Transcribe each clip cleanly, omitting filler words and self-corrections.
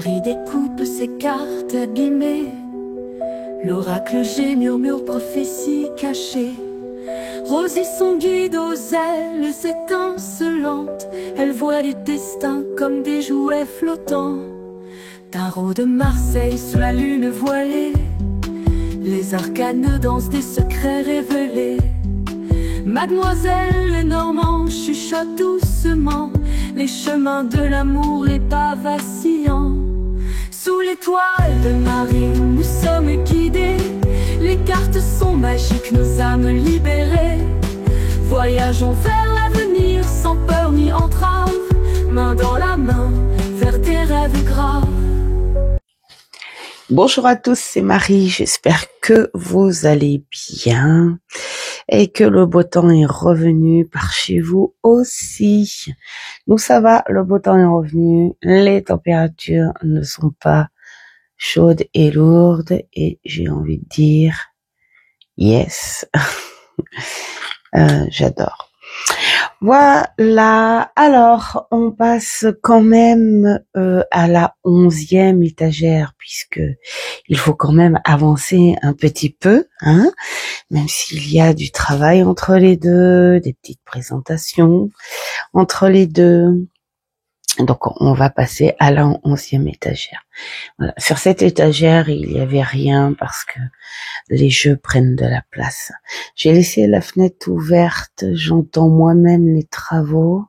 Marie découpe ses cartes abîmées. L'oracle G murmure prophétie cachée. Rosie son guide aux ailes étincelantes. Elle voit les destins comme des jouets flottants. Tarot de Marseille sous la lune voilée. Les arcanes dansent des secrets révélés. Mademoiselle Lenormand chuchote doucement les chemins de l'amour, les pas vacillants. Sous l'étoile de Marie, nous sommes guidés. Les cartes sont magiques, nos âmes libérées. Voyageons vers l'avenir sans peur ni entrave, main dans la main vers des rêves graves. Bonjour à tous, c'est Marie, j'espère que vous allez bien et que le beau temps est revenu par chez vous aussi. Nous ça va, le beau temps est revenu, les températures ne sont pas chaudes et lourdes et j'ai envie de dire yes, j'adore. Voilà, alors on passe quand même à la 11e étagère puisque il faut quand même avancer un petit peu, hein, même s'il y a du travail entre les deux, des petites présentations entre les deux. Donc on va passer à la 11e étagère. Voilà. Sur cette étagère, il n'y avait rien parce que les jeux prennent de la place. J'ai laissé la fenêtre ouverte, j'entends moi-même les travaux.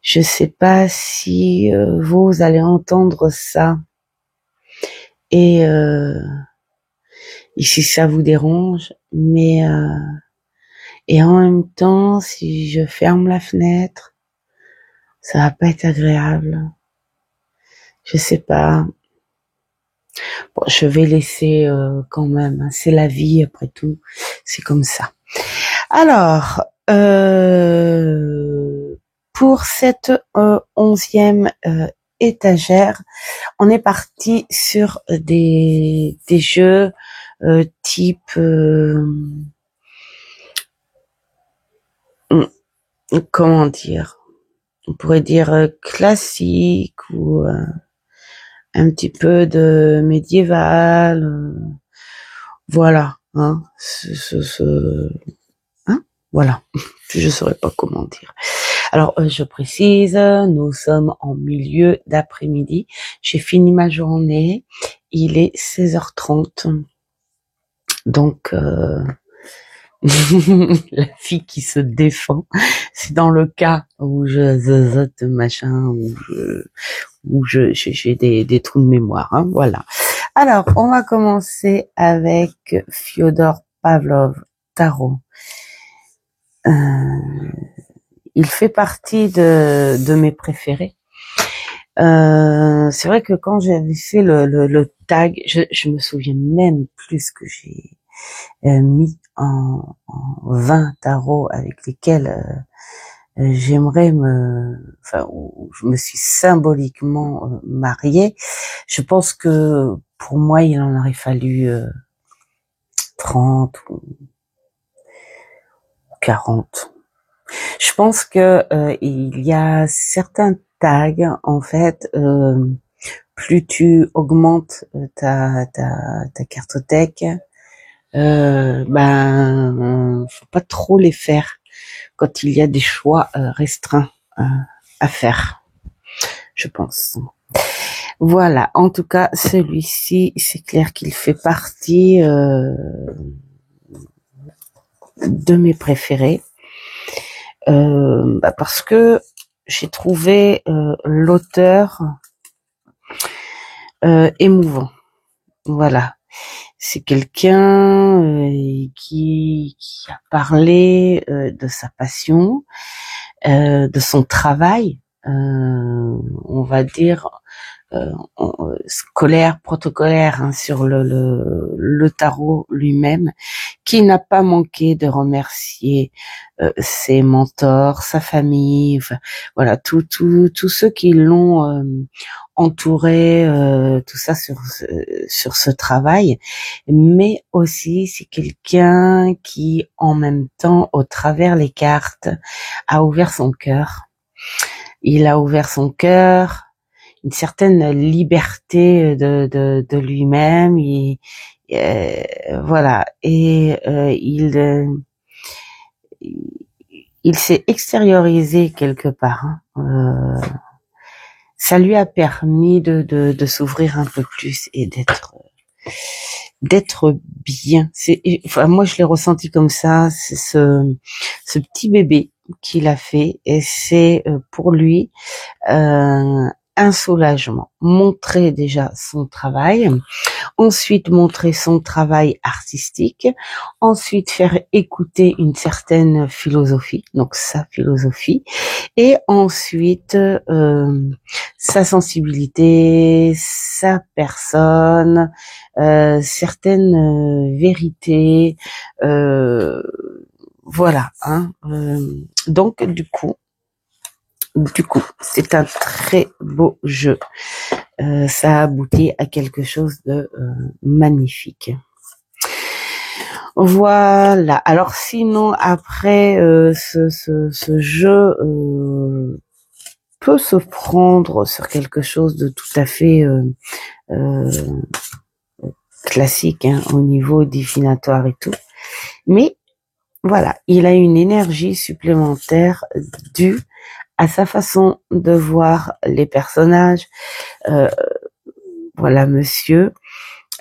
Je sais pas si vous allez entendre ça. Et si ça vous dérange, mais et en même temps, si je ferme la fenêtre, ça va pas être agréable. Je sais pas. Bon, je vais laisser quand même. Hein. C'est la vie après tout. C'est comme ça. Alors, pour cette 11e étagère, on est parti sur des jeux type comment dire, on pourrait dire classique ou un petit peu de médiéval, voilà, hein, hein, voilà, je saurais pas comment dire. Alors, je précise, nous sommes en milieu d'après-midi, j'ai fini ma journée, il est 16h30, donc la fille qui se défend, c'est dans le cas où je zozote machin, où j'ai des trous de mémoire, hein, voilà. Alors, on va commencer avec Fyodor Pavlov, Tarot. Il fait partie de mes préférés. C'est vrai que quand j'avais fait le tag, je me souviens même plus que j'ai mis en 20 tarots avec lesquels j'aimerais où je me suis symboliquement mariée. Je pense que pour moi, il en aurait fallu 30 ou 40. Je pense que il y a certains tags, en fait, plus tu augmentes ta cartothèque, faut pas trop les faire quand il y a des choix restreints à faire, je pense. Voilà, en tout cas, celui-ci, c'est clair qu'il fait partie de mes préférés. Parce que j'ai trouvé l'auteur émouvant. Voilà, c'est quelqu'un qui a parlé de sa passion, de son travail, on va dire scolaire, protocolaire, hein, sur le tarot lui-même, qui n'a pas manqué de remercier ses mentors, sa famille, enfin, voilà, tous ceux qui l'ont entouré, tout ça sur ce travail, mais aussi c'est quelqu'un qui, en même temps, au travers les cartes, a ouvert son cœur. Il a ouvert son cœur. une certaine liberté de lui-même. Voilà, et il s'est extériorisé quelque part. Hein. Ça lui a permis de s'ouvrir un peu plus et d'être bien. Enfin, moi je l'ai ressenti comme ça. C'est ce petit bébé qu'il a fait, et c'est pour lui un soulagement. Montrer déjà son travail, ensuite montrer son travail artistique, ensuite faire écouter une certaine philosophie, donc sa philosophie, et ensuite sa sensibilité, sa personne, certaines vérités, voilà. Hein, donc du coup, c'est un très beau jeu. Ça aboutit à quelque chose de magnifique. Voilà. Alors sinon, après, ce jeu peut se prendre sur quelque chose de tout à fait classique, hein, au niveau divinatoire et tout. Mais voilà, il a une énergie supplémentaire due à sa façon de voir les personnages. Voilà, monsieur.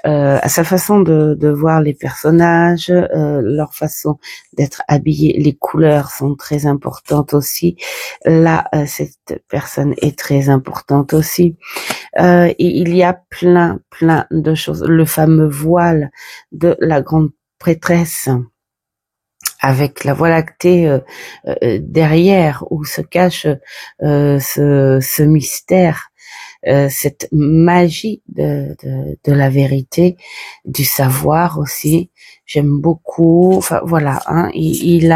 À sa façon de voir les personnages, leur façon d'être habillés, les couleurs sont très importantes aussi. Là, cette personne est très importante aussi. Et il y a plein de choses. Le fameux voile de la grande prêtresse, avec la Voie lactée derrière, où se cache ce mystère. Cette magie de la vérité, du savoir aussi, j'aime beaucoup. Enfin voilà, hein, il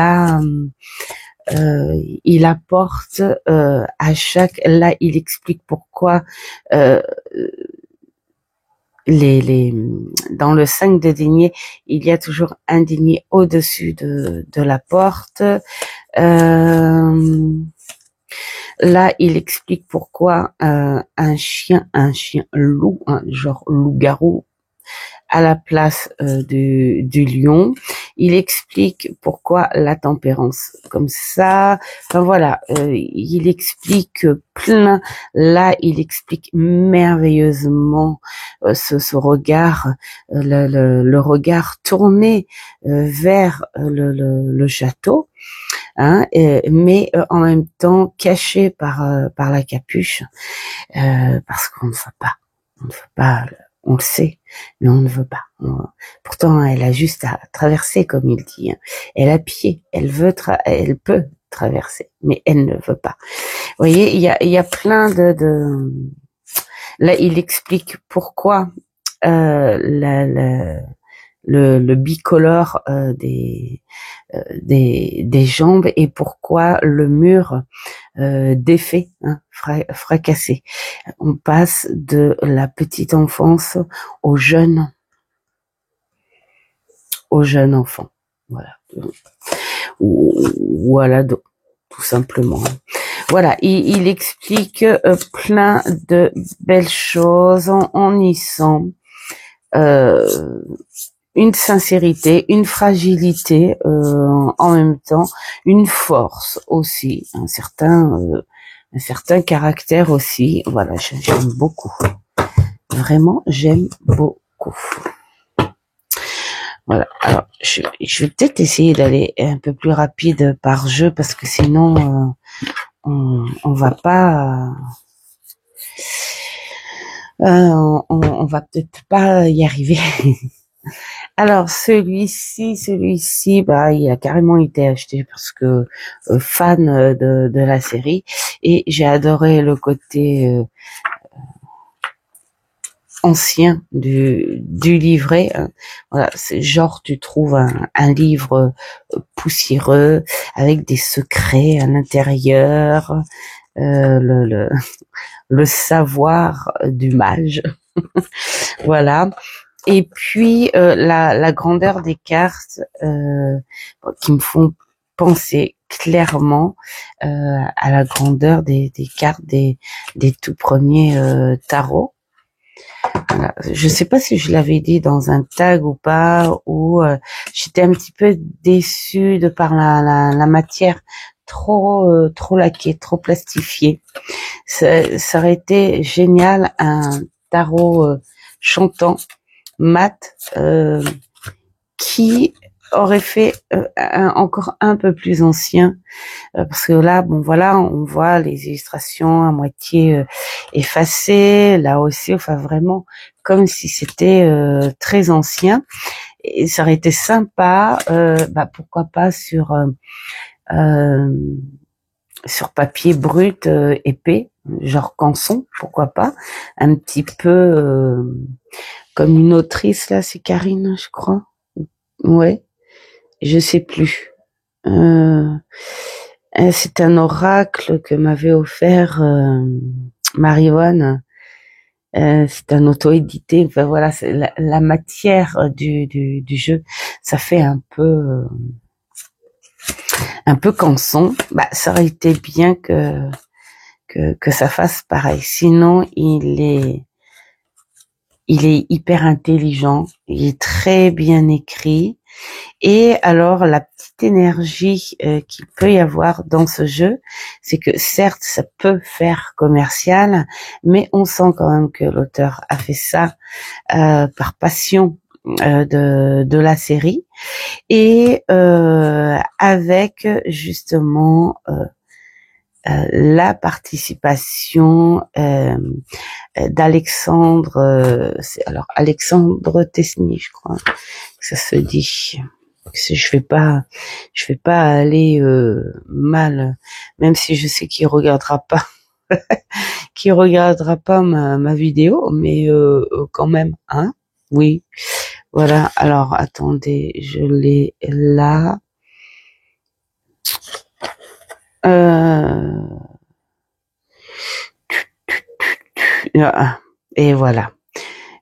apporte à chaque. Là, il explique pourquoi dans le 5 de denier, il y a toujours un denier au-dessus de la porte. Là, il explique pourquoi un chien loup, genre loup-garou, à la place du lion. Il explique pourquoi la tempérance, comme ça. Enfin voilà, il explique plein. Là, il explique merveilleusement ce regard, le regard tourné vers le château. Hein, mais en même temps caché par la capuche, parce qu'on ne veut pas, on le sait, mais on ne veut pas. Pourtant, elle a juste à traverser, comme il dit. Hein. Elle a pied, elle peut traverser, mais elle ne veut pas. Vous voyez, il y a plein de. Là, il explique pourquoi le bicolore des jambes, et pourquoi le mur défait, hein, fracassé. On passe de la petite enfance au jeune enfant. Voilà. Voilà, tout simplement. Voilà, il explique plein de belles choses. On y sent une sincérité, une fragilité en même temps, une force aussi, un certain caractère aussi. Voilà, j'aime beaucoup. Vraiment, j'aime beaucoup. Voilà. Alors, je vais peut-être essayer d'aller un peu plus rapide par jeu, parce que sinon, on va pas. On va peut-être pas y arriver. Alors celui-ci, bah, il a carrément été acheté parce que fan de la série, et j'ai adoré le côté ancien du livret. Hein. Voilà, c'est genre tu trouves un livre poussiéreux avec des secrets à l'intérieur, le savoir du mage. Voilà. Et puis la grandeur des cartes qui me font penser clairement à la grandeur des cartes des tout premiers tarots. Voilà. Je sais pas si je l'avais dit dans un tag ou pas, ou j'étais un petit peu déçue de par la matière trop laquée, trop plastifiée. Ça aurait été génial un tarot chantant mat qui aurait fait encore un peu plus ancien, parce que là, bon voilà, on voit les illustrations à moitié effacées, là aussi, enfin vraiment comme si c'était très ancien. Et ça aurait été sympa, pourquoi pas sur papier brut épais, genre canson, pourquoi pas, un petit peu comme une autrice là, c'est Karine, je crois. Ouais, je sais plus. C'est un oracle que m'avait offert Marie-Anne. C'est un auto-édité. Enfin voilà, c'est la matière du jeu, ça fait un peu canson. Bah, ça aurait été bien que ça fasse pareil. Sinon, il est hyper intelligent, il est très bien écrit. Et alors, la petite énergie qu'il peut y avoir dans ce jeu, c'est que certes, ça peut faire commercial, mais on sent quand même que l'auteur a fait ça par passion de la série, et avec justement la participation d'Alexandre, alors Alexandre Tesny, je crois que ça se dit. Je vais pas aller mal, même si je sais qu'il regardera pas ma vidéo, mais quand même, hein, oui, voilà. Alors attendez, je l'ai là. Et voilà,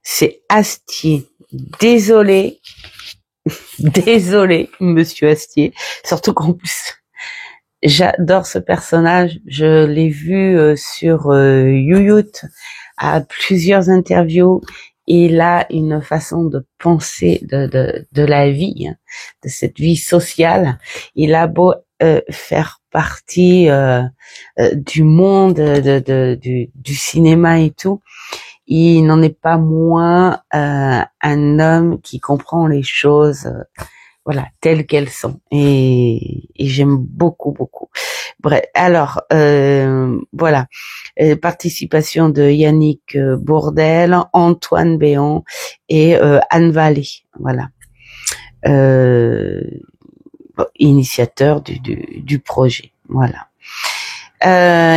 c'est Astier. Désolé, Monsieur Astier. Surtout qu'en plus, j'adore ce personnage. Je l'ai vu sur YouYout à plusieurs interviews. Il a une façon de penser de la vie, hein, de cette vie sociale. Il a beau faire partie du monde du cinéma et tout, il n'en est pas moins un homme qui comprend les choses voilà, telles qu'elles sont, et j'aime beaucoup. Bref, alors voilà, participation de Yannick Bourdelle, Antoine Béon et Anne Vallée, voilà, initiateur du projet, voilà.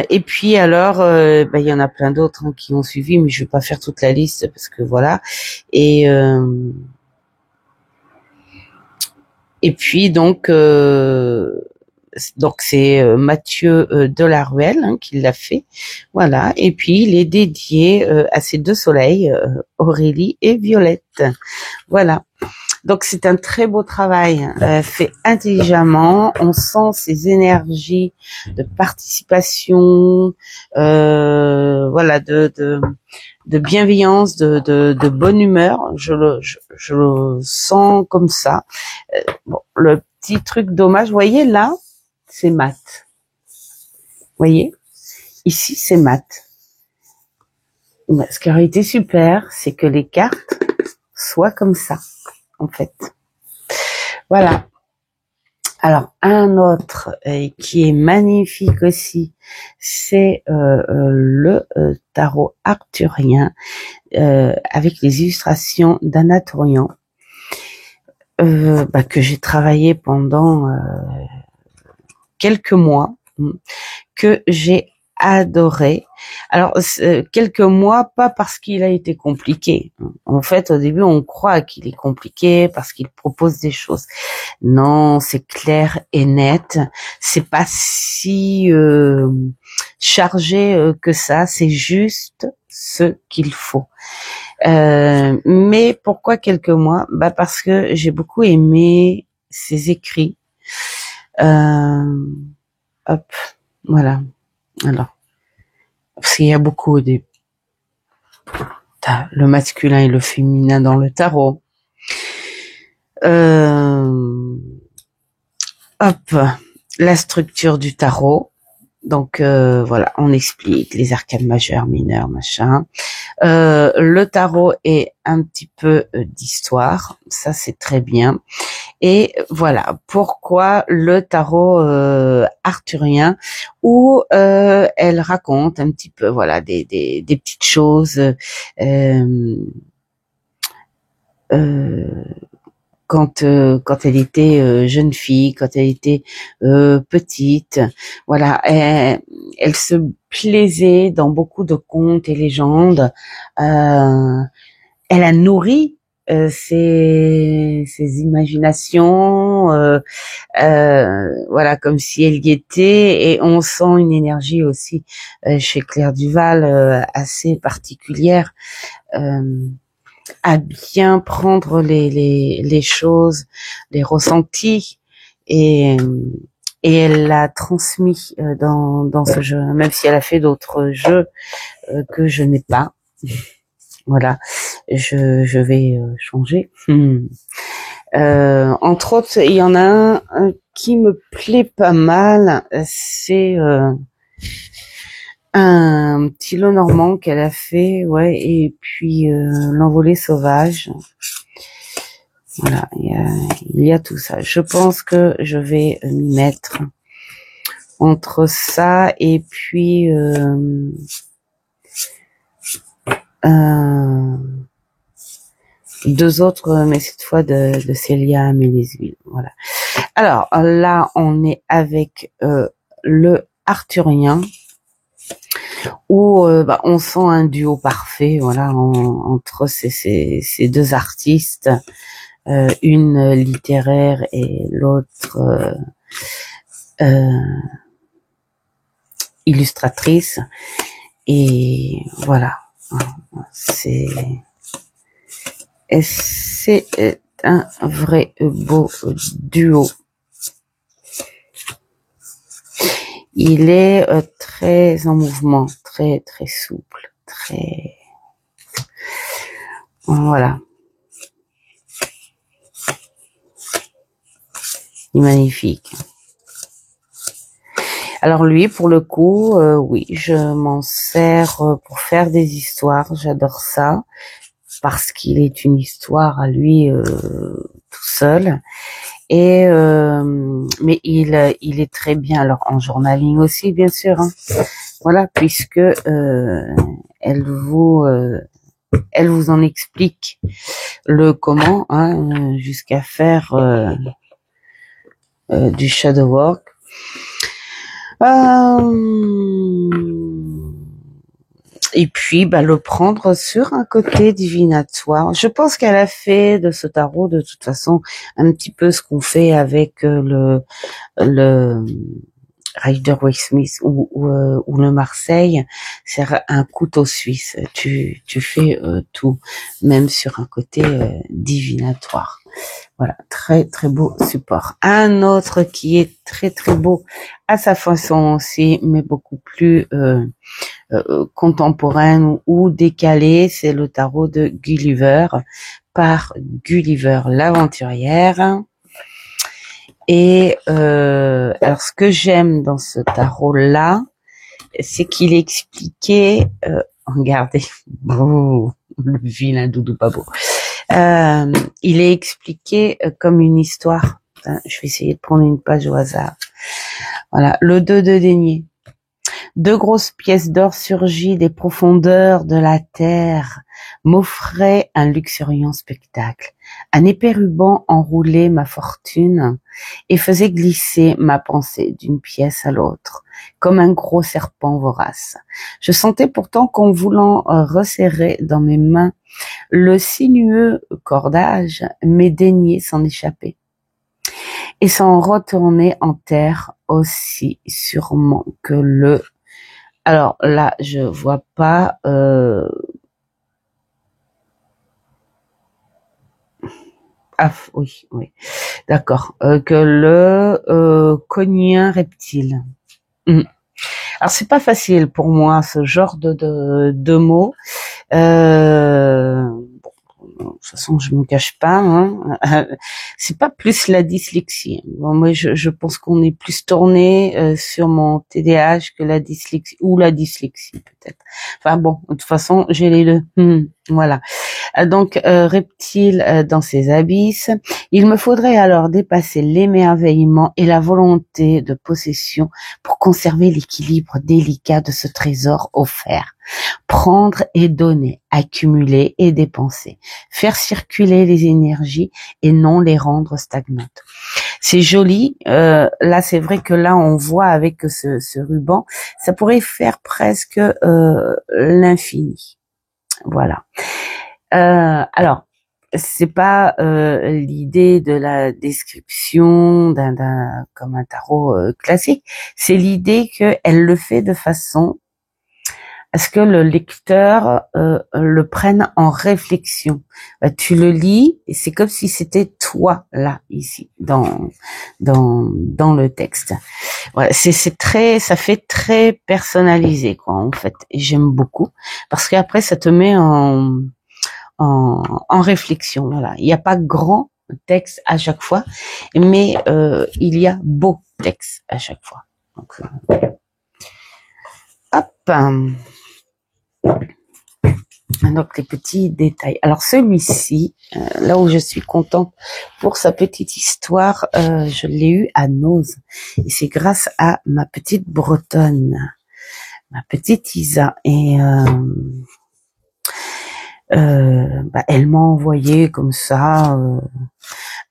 Et puis alors, il y en a plein d'autres qui ont suivi, mais je vais pas faire toute la liste parce que voilà. Et puis donc c'est Mathieu Delaruelle qui l'a fait, voilà. Et puis il est dédié à ces deux soleils, Aurélie et Violette, voilà. Donc c'est un très beau travail, fait intelligemment. On sent ces énergies de participation, voilà, de bienveillance, de bonne humeur. Je le sens comme ça. Bon, le petit truc dommage, vous voyez là, c'est mat. Vous voyez, ici c'est mat. Ce qui aurait été super, c'est que les cartes soient comme ça, en fait. Voilà. Alors un autre qui est magnifique aussi, c'est le tarot arthurien avec les illustrations d'Anna Tourian, que j'ai travaillé pendant quelques mois, que j'ai adoré. Alors quelques mois, pas parce qu'il a été compliqué. En fait, au début, on croit qu'il est compliqué parce qu'il propose des choses. Non, c'est clair et net. C'est pas si chargé que ça. C'est juste ce qu'il faut. Mais pourquoi quelques mois ? Parce que j'ai beaucoup aimé ses écrits. hop, voilà. Alors, parce qu'il y a beaucoup t'as le masculin et le féminin dans le tarot. Hop, la structure du tarot. Donc voilà, on explique les arcanes majeures, mineures, machin. Le tarot est un petit peu d'histoire, ça c'est très bien. Et voilà pourquoi le tarot arthurien, où elle raconte un petit peu voilà des petites choses. Quand elle était jeune fille, quand elle était petite, voilà, elle se plaisait dans beaucoup de contes et légendes. Elle a nourri ses imaginations, voilà, comme si elle y était, et on sent une énergie aussi chez Claire Duval assez particulière. À bien prendre les choses, les ressentis, et elle l'a transmis dans ce jeu, même si elle a fait d'autres jeux que je n'ai pas. Voilà, je vais changer. Entre autres, il y en a un qui me plaît pas mal, c'est un petit lot normand qu'elle a fait, ouais, et puis l'envolée sauvage. Voilà, il y a tout ça. Je pense que je vais m'y mettre entre ça et puis deux autres, mais cette fois de Célia Mélisville. Voilà. Alors là, on est avec le arthurien, où on sent un duo parfait, voilà, entre ces deux artistes, une littéraire et l'autre illustratrice, et voilà, c'est un vrai beau duo. Il est très en mouvement, très très souple, très voilà. Il est magnifique. Alors lui, pour le coup, oui, je m'en sers pour faire des histoires. J'adore ça parce qu'il est une histoire à lui tout seul. Et mais il est très bien. Alors en journaling aussi, bien sûr. Hein. Voilà, puisque elle vous en explique le comment, hein, jusqu'à faire du shadow work. Et puis le prendre sur un côté divinatoire. Je pense qu'elle a fait de ce tarot de toute façon un petit peu ce qu'on fait avec le Rider-Waite Smith ou le Marseille, c'est un couteau suisse. Tu fais tout, même sur un côté divinatoire. Voilà, très très beau support. Un autre qui est très très beau à sa façon aussi, mais beaucoup plus contemporaine ou décalée, c'est le tarot de Gulliver par Gulliver l'aventurière. Et alors ce que j'aime dans ce tarot là, c'est qu'il est expliqué, regardez, le vilain doudou pas beau. Il est expliqué comme une histoire. Je vais essayer de prendre une page au hasard. Voilà, le 2 de denier. Deux grosses pièces d'or surgies des profondeurs de la terre m'offraient un luxuriant spectacle. Un épais ruban enroulait ma fortune et faisait glisser ma pensée d'une pièce à l'autre, comme un gros serpent vorace. Je sentais pourtant qu'en voulant resserrer dans mes mains le sinueux cordage, mes daignait s'en échapper et s'en retourner en terre aussi sûrement que le... Alors là, je vois pas... Ah oui, d'accord. Que le cognien reptile. Mm. Alors c'est pas facile pour moi ce genre de mots. Bon, de toute façon, je me cache pas. Hein. C'est pas plus la dyslexie. Bon, moi, je pense qu'on est plus tourné sur mon TDAH que la dyslexie ou la dyslexie peut-être. Enfin bon, de toute façon, j'ai les deux. Voilà. Donc, reptile dans ses abysses, il me faudrait alors dépasser l'émerveillement et la volonté de possession pour conserver l'équilibre délicat de ce trésor offert. Prendre et donner, accumuler et dépenser, faire circuler les énergies et non les rendre stagnantes. C'est joli. Là, c'est vrai que là, on voit avec ce ruban, ça pourrait faire presque l'infini. Voilà. Alors, c'est pas l'idée de la description d'un comme un tarot classique. C'est l'idée qu'elle le fait de façon à ce que le lecteur le prenne en réflexion. Tu le lis et c'est comme si c'était toi là ici dans le texte. Voilà, c'est très, ça fait très personnalisé quoi en fait. Et j'aime beaucoup parce qu'après ça te met en réflexion. Voilà, il n'y a pas grand texte à chaque fois, mais il y a beau texte à chaque fois. Donc, hop. Donc les petits détails. Alors celui-ci, là où je suis contente pour sa petite histoire, je l'ai eu à Nose et c'est grâce à ma petite Bretonne, ma petite Isa et elle m'a envoyé comme ça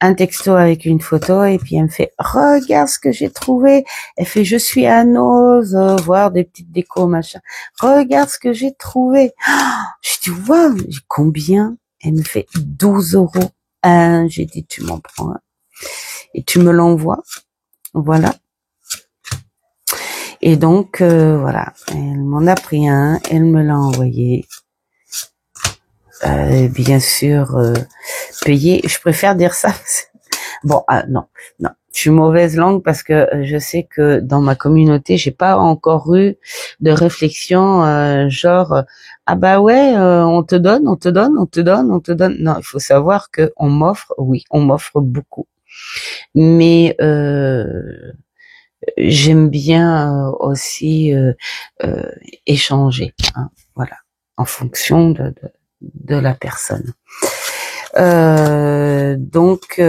un texto avec une photo et puis elle me fait regarde ce que j'ai trouvé. Elle fait je suis à Nose, voir des petites décos machin. Regarde ce que j'ai trouvé. Je dis wow, combien? Elle me fait 12 €. J'ai dit tu m'en prends un et tu me l'envoies. Voilà. Et donc voilà, elle m'en a pris un, elle me l'a envoyé. Bien sûr payé. Je préfère dire ça. Bon, non, je suis mauvaise langue parce que je sais que dans ma communauté, j'ai pas encore eu de réflexion genre ah bah ouais, on te donne. Non, il faut savoir que on m'offre, oui, on m'offre beaucoup, mais j'aime bien aussi échanger, hein, voilà, en fonction de la personne. Donc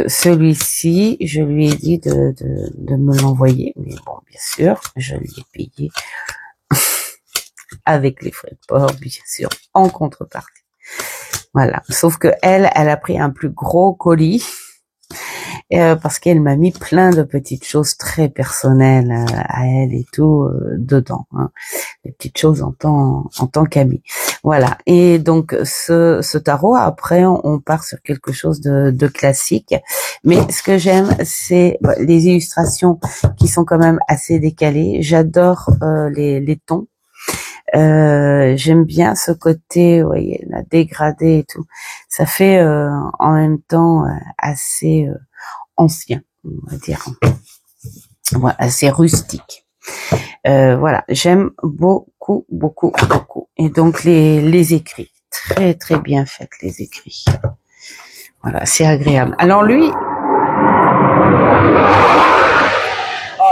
celui-ci, je lui ai dit de me l'envoyer, mais bon, bien sûr, je lui ai payé avec les frais de port, bien sûr, en contrepartie. Voilà. Sauf que elle a pris un plus gros colis. Parce qu'elle m'a mis plein de petites choses très personnelles à elle et tout dedans, hein. Des petites choses en tant qu'amie. Voilà. Et donc ce tarot, après on part sur quelque chose de classique. Mais ce que j'aime, c'est les illustrations qui sont quand même assez décalées. J'adore les tons. J'aime bien ce côté, vous voyez, la dégradée et tout. Ça fait en même temps assez ancien, on va dire, voilà, assez rustique. Voilà, j'aime beaucoup. Et donc les écrits, très très bien faits les écrits. Voilà, c'est agréable. Alors lui, oh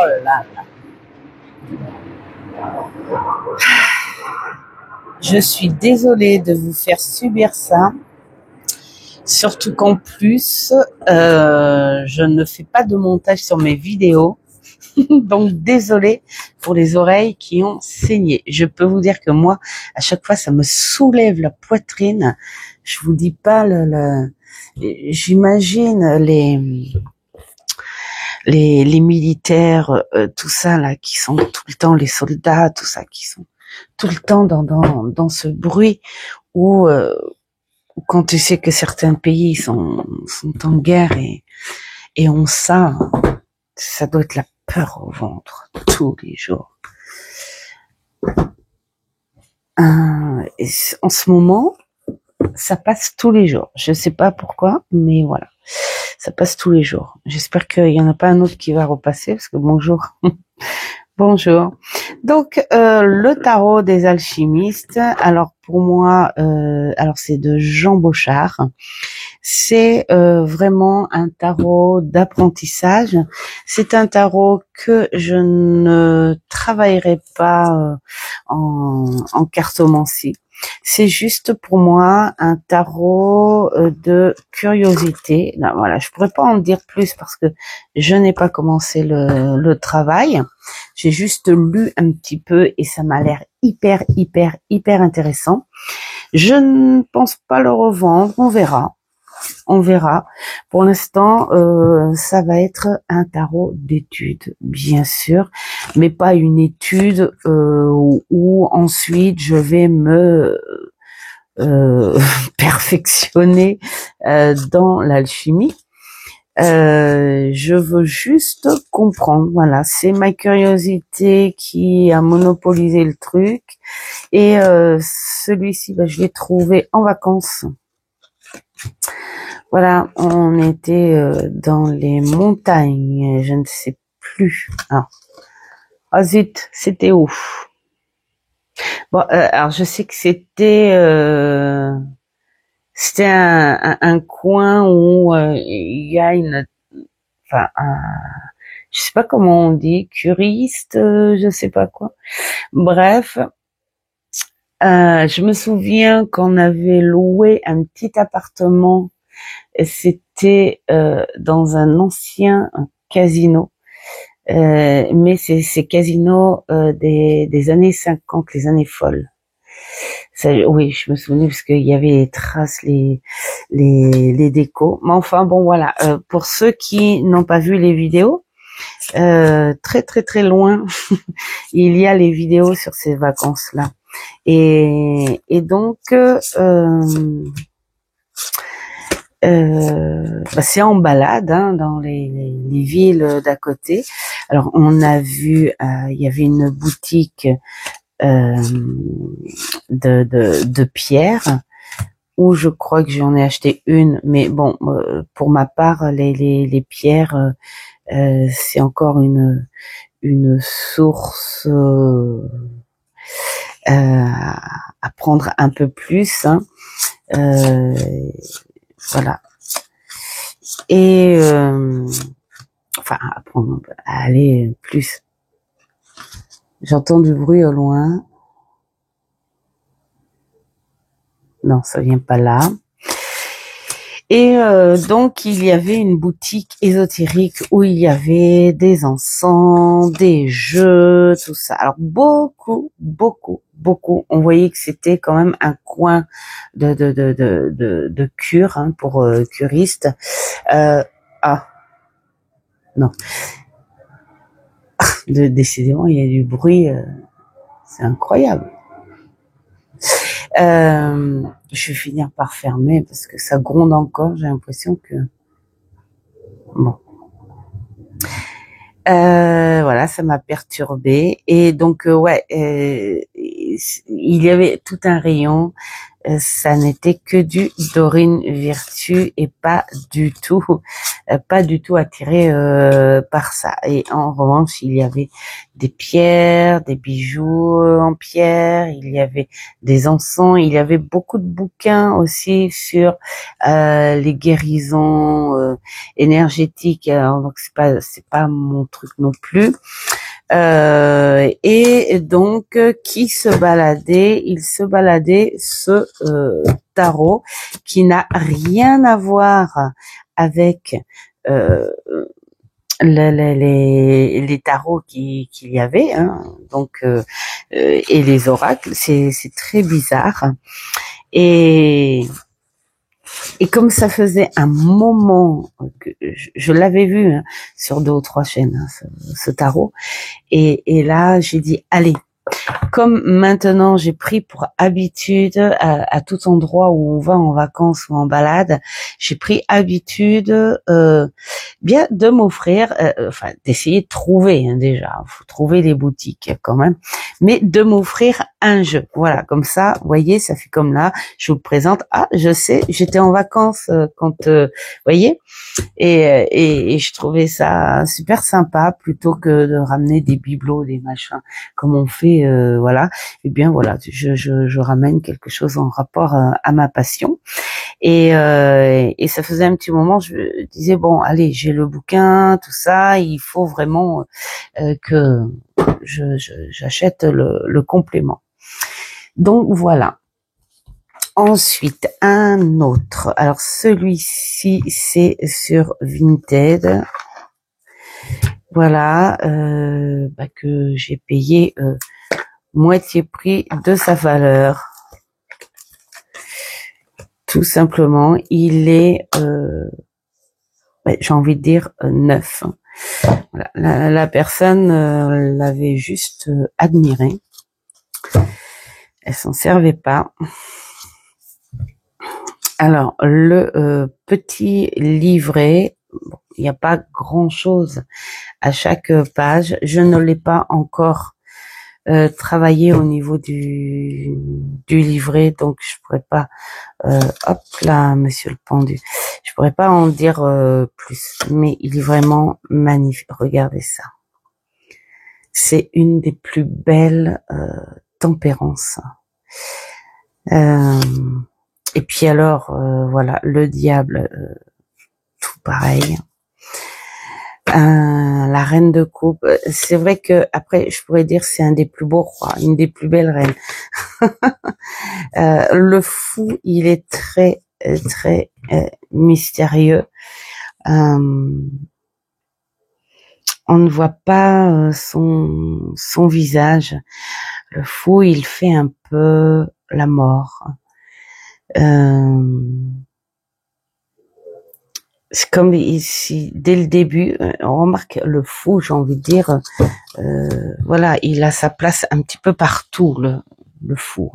là là, je suis désolée de vous faire subir ça. Surtout qu'en plus, je ne fais pas de montage sur mes vidéos. Donc, désolée pour les oreilles qui ont saigné. Je peux vous dire que moi, à chaque fois, ça me soulève la poitrine. Je vous dis pas j'imagine les militaires, tout ça là, qui sont tout le temps, les soldats, tout ça, qui sont tout le temps dans ce bruit où quand tu sais que certains pays sont en guerre et on ça doit être la peur au ventre tous les jours. Et en ce moment, ça passe tous les jours. Je sais pas pourquoi, mais voilà. ça passe tous les jours. J'espère qu'il y en a pas un autre qui va repasser parce que bonjour. Bonjour. Donc le tarot des alchimistes. Alors pour moi, alors c'est de Jean Bochart. C'est vraiment un tarot d'apprentissage. C'est un tarot que je ne travaillerai pas en cartomancie. C'est juste pour moi un tarot de curiosité. Non, voilà, je pourrais pas en dire plus parce que je n'ai pas commencé le travail. J'ai juste lu un petit peu et ça m'a l'air hyper intéressant. Je ne pense pas le revendre, on verra. On verra. Pour l'instant, ça va être un tarot d'étude, bien sûr, mais pas une étude où ensuite je vais me perfectionner dans l'alchimie. Je veux juste comprendre. Voilà, c'est ma curiosité qui a monopolisé le truc. Et celui-ci, je l'ai trouvé en vacances. Voilà, on était dans les montagnes, je ne sais plus. Ah zut, c'était où? Bon, alors je sais que c'était un coin où il y a je sais pas comment on dit, curiste, je sais pas quoi. Bref, je me souviens qu'on avait loué un petit appartement. C'était dans un ancien casino, mais c'est casino des années 50, les années folles. Ça, oui, je me souviens parce qu'il y avait les traces, les décos. Mais enfin bon, voilà. Pour ceux qui n'ont pas vu les vidéos, très loin, il y a les vidéos sur ces vacances-là. Et donc c'est en balade dans les villes d'à côté. Alors on a vu, il y avait une boutique de pierres où je crois que j'en ai acheté une, mais bon, pour ma part les pierres c'est encore une source à prendre un peu plus. Voilà. Et à aller plus. J'entends du bruit au loin. Non, ça vient pas là. Et donc il y avait une boutique ésotérique où il y avait des encens, des jeux, tout ça. Alors beaucoup. On voyait que c'était quand même un coin de cure pour curistes. Non. Décidément, il y a du bruit. C'est incroyable. Je vais finir par fermer parce que ça gronde encore. J'ai l'impression que bon. Voilà, ça m'a perturbée. Et donc il y avait tout un rayon. Ça n'était que du Dorine Virtue et pas du tout attiré par ça. Et en revanche, il y avait des pierres, des bijoux en pierre, il y avait des encens, il y avait beaucoup de bouquins aussi sur les guérisons énergétiques. Alors, donc c'est pas mon truc non plus. Et donc il se baladait ce tarot qui n'a rien à voir avec les tarots qu'il y avait, donc et les oracles. C'est très bizarre. Et comme ça faisait un moment que je l'avais vu sur 2 ou 3 chaînes, ce tarot, et là j'ai dit allez, Comme maintenant j'ai pris pour habitude à tout endroit où on va en vacances ou en balade, j'ai pris habitude bien de m'offrir, enfin d'essayer de trouver déjà, faut trouver des boutiques quand même, mais de m'offrir un jeu. Voilà, comme ça, vous voyez, ça fait comme là, je vous présente. Ah, je sais, j'étais en vacances quand, vous voyez. Et je trouvais ça super sympa plutôt que de ramener des bibelots, des machins comme on fait, voilà. Eh bien voilà, je ramène quelque chose en rapport à ma passion. Et ça faisait un petit moment, je disais bon, allez, j'ai le bouquin, tout ça, il faut vraiment que j'achète le complément. Donc voilà. Ensuite, un autre. Alors celui-ci, c'est sur Vinted. Voilà, que j'ai payé moitié prix de sa valeur. Tout simplement, il est, j'ai envie de dire neuf. Voilà. La personne l'avait juste admiré. Elle s'en servait pas. Alors, le petit livret, bon, il n'y a pas grand-chose à chaque page. Je ne l'ai pas encore travaillé au niveau du livret, donc je pourrais pas. Hop là, monsieur le pendu. Je pourrais pas en dire plus, mais il est vraiment magnifique. Regardez ça. C'est une des plus belles tempérances. Et puis alors, voilà, le diable, tout pareil. La reine de coupe, c'est vrai que après, je pourrais dire c'est un des plus beaux rois, une des plus belles reines. Le fou, il est très, très mystérieux. On ne voit pas son visage. Le fou, il fait un peu la mort. C'est comme ici, dès le début, on remarque le fou, j'ai envie de dire, voilà, il a sa place un petit peu partout, le fou.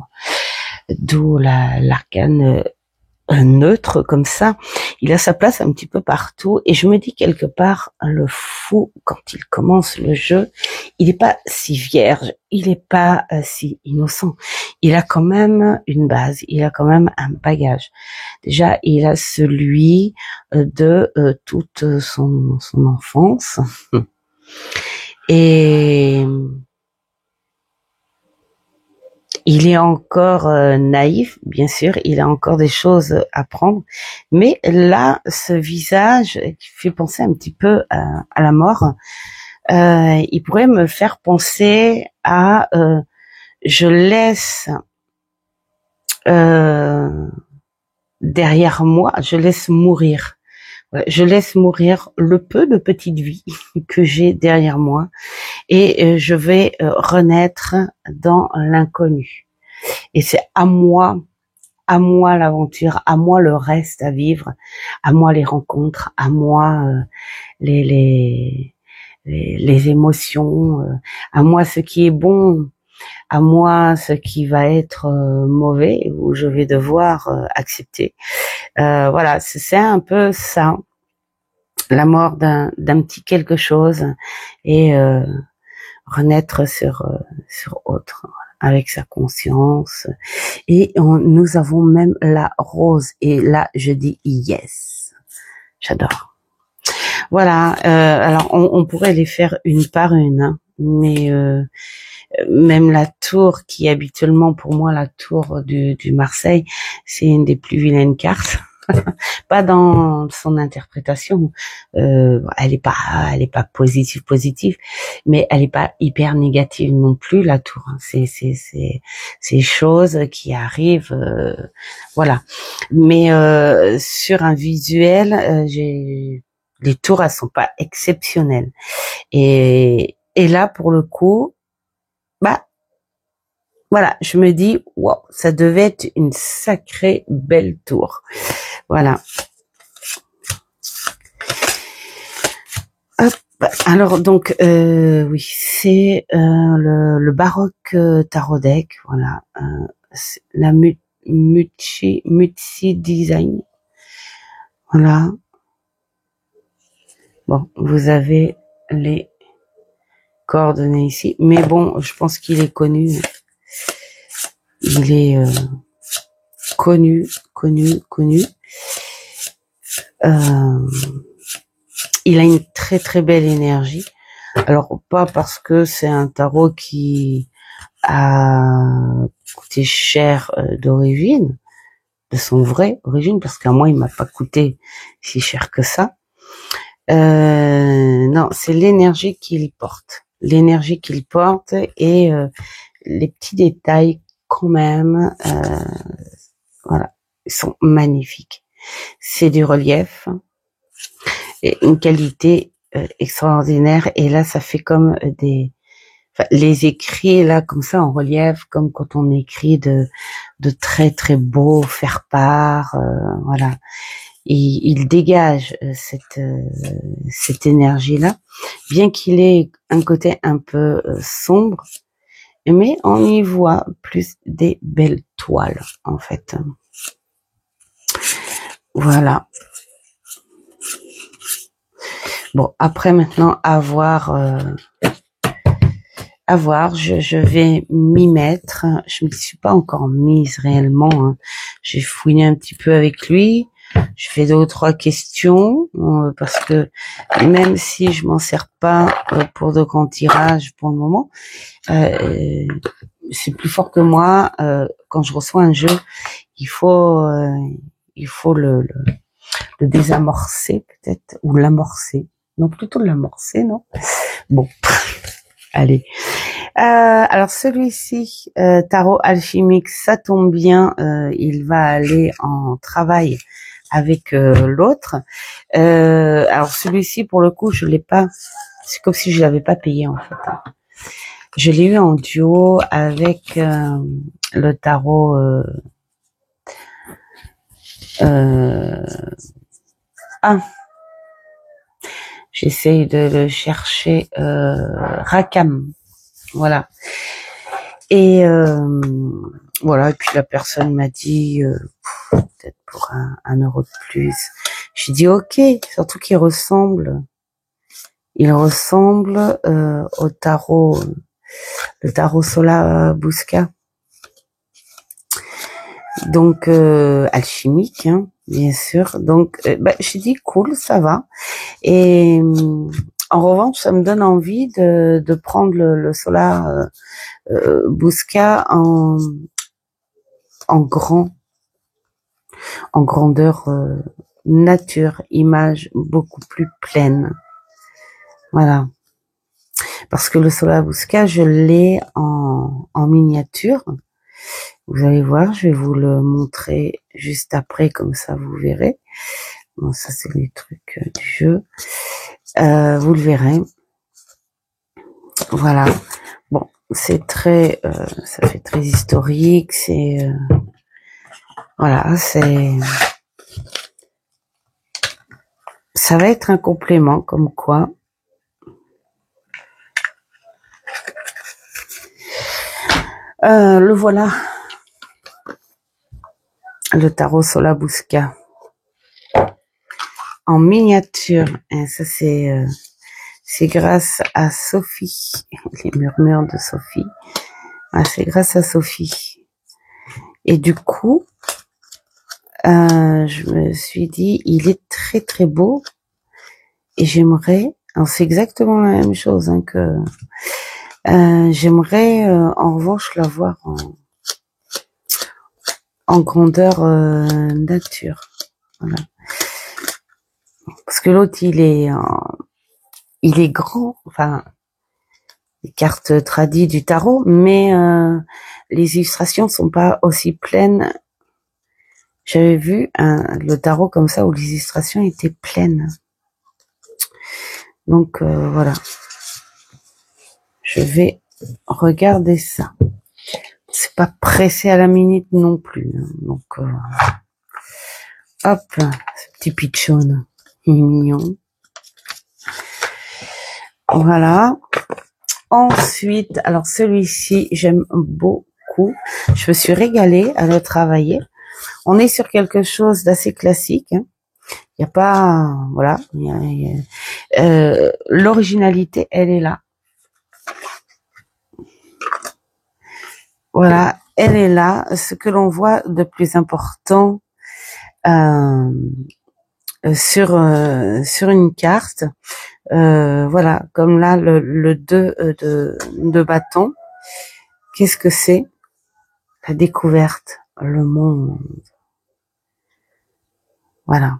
D'où l'arcane neutre comme ça, il a sa place un petit peu partout. Et je me dis quelque part, le fou, quand il commence le jeu, il n'est pas si vierge, il n'est pas si innocent. Il a quand même une base, il a quand même un bagage. Déjà, il a celui de toute son enfance. Et il est encore naïf, bien sûr, il a encore des choses à apprendre, mais là, ce visage qui fait penser un petit peu à la mort, il pourrait me faire penser à je laisse derrière moi, je laisse mourir. Je laisse mourir le peu de petite vie que j'ai derrière moi et je vais renaître dans l'inconnu. Et c'est à moi l'aventure, à moi le reste à vivre, à moi les rencontres, à moi les émotions, à moi ce qui est bon, à moi ce qui va être mauvais ou je vais devoir accepter. Voilà, c'est un peu ça, la mort d'un petit quelque chose et renaître sur autre, avec sa conscience. Et nous avons même la rose. Et là, je dis yes. J'adore. Voilà. Alors, on pourrait les faire une par une, hein, mais même la tour, qui est habituellement pour moi la tour du Marseille, c'est une des plus vilaines cartes. Pas dans son interprétation, elle est pas positive, mais elle est pas hyper négative non plus, la tour. C'est choses qui arrivent, voilà. Mais sur un visuel, les tours, elles sont pas exceptionnelles. Et là, pour le coup, voilà, je me dis, wow, ça devait être une sacrée belle tour. Voilà. Hop Alors donc oui, c'est le baroque tarot deck, voilà, la Mutsi Design, voilà. Bon, vous avez les coordonnées ici, mais bon, je pense qu'il est connu, il est connu. Il a une très très belle énergie. Alors pas parce que c'est un tarot qui a coûté cher d'origine, de son vrai origine, parce qu'à moi il m'a pas coûté si cher que ça. Non, c'est l'énergie qu'il porte, et les petits détails quand même, voilà, ils sont magnifiques. C'est du relief et une qualité extraordinaire. Et là, ça fait comme les écrits là comme ça en relief, comme quand on écrit de très très beaux faire-part, voilà. Il dégage cette énergie-là, bien qu'il ait un côté un peu sombre, mais on y voit plus des belles toiles, en fait. Voilà. Bon, après maintenant, à voir, je vais m'y mettre. Je me suis pas encore mise réellement, hein. J'ai fouiné un petit peu avec lui. Je fais 2 ou 3 questions parce que même si je m'en sers pas pour de grands tirages pour le moment, c'est plus fort que moi. Quand je reçois un jeu, il faut le désamorcer peut-être, ou l'amorcer. Non, plutôt l'amorcer, non? Bon, allez. Alors celui-ci, tarot alchimique, ça tombe bien, il va aller en travail avec l'autre. Alors celui-ci, pour le coup, je l'ai pas. C'est comme si je l'avais pas payé en fait. Je l'ai eu en duo avec le tarot. J'essaye de le chercher. Rakam, voilà. Et voilà. Et puis la personne m'a dit peut-être pour un euro de plus. J'ai dit ok, surtout qu'il ressemble. Il ressemble au tarot, le tarot Sola Busca. Donc alchimique, hein, bien sûr. Donc j'ai dit cool, ça va. Et en revanche, ça me donne envie de prendre le Sola Busca en grandeur nature, image beaucoup plus pleine. Voilà. Parce que le Sola Busca, je l'ai en miniature. Vous allez voir, je vais vous le montrer juste après, comme ça vous verrez. Bon, ça c'est les trucs du jeu. Vous le verrez. Voilà. Bon, c'est très, ça fait très historique. C'est, voilà, ça va être un complément, comme quoi. Le voilà. Le tarot Sola Busca. En miniature. Et ça c'est grâce à Sophie. Les murmures de Sophie. Ah, c'est grâce à Sophie. Et du coup, je me suis dit, il est très très beau. Et j'aimerais, alors c'est exactement la même chose hein, que j'aimerais en revanche l'avoir en grandeur nature. Voilà. Parce que l'autre il est grand, enfin les cartes tradies du tarot, mais les illustrations sont pas aussi pleines. J'avais vu le tarot comme ça où les illustrations étaient pleines. Donc voilà. Je vais regarder ça. C'est pas pressé à la minute non plus. Hein. Donc hop, ce petit pitchoun, il est mignon. Voilà. Ensuite, alors celui-ci, j'aime beaucoup. Je me suis régalée à le travailler. On est sur quelque chose d'assez classique. Hein. Il n'y a pas, voilà. L'originalité, elle est là. Voilà, elle est là. Ce que l'on voit de plus important sur une carte, voilà, comme là le 2 de bâton. Qu'est-ce que c'est? La découverte, le monde. Voilà.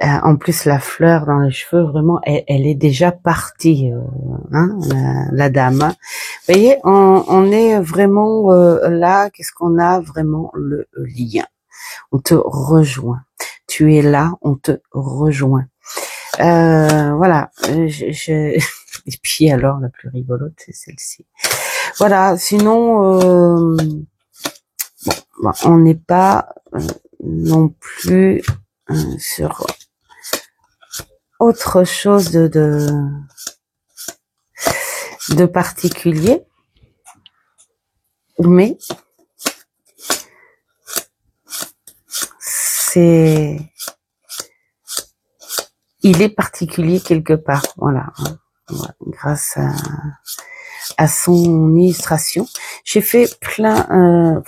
En plus, la fleur dans les cheveux, vraiment, elle est déjà partie, hein, la dame. Vous voyez, on est vraiment là. Qu'est-ce qu'on a vraiment le lien? On te rejoint. Tu es là, on te rejoint. Voilà. Et puis alors, la plus rigolote, c'est celle-ci. Voilà. Sinon, bon, on n'est pas non plus sur autre chose de particulier, mais il est particulier quelque part, voilà, grâce à son illustration. J'ai fait plein,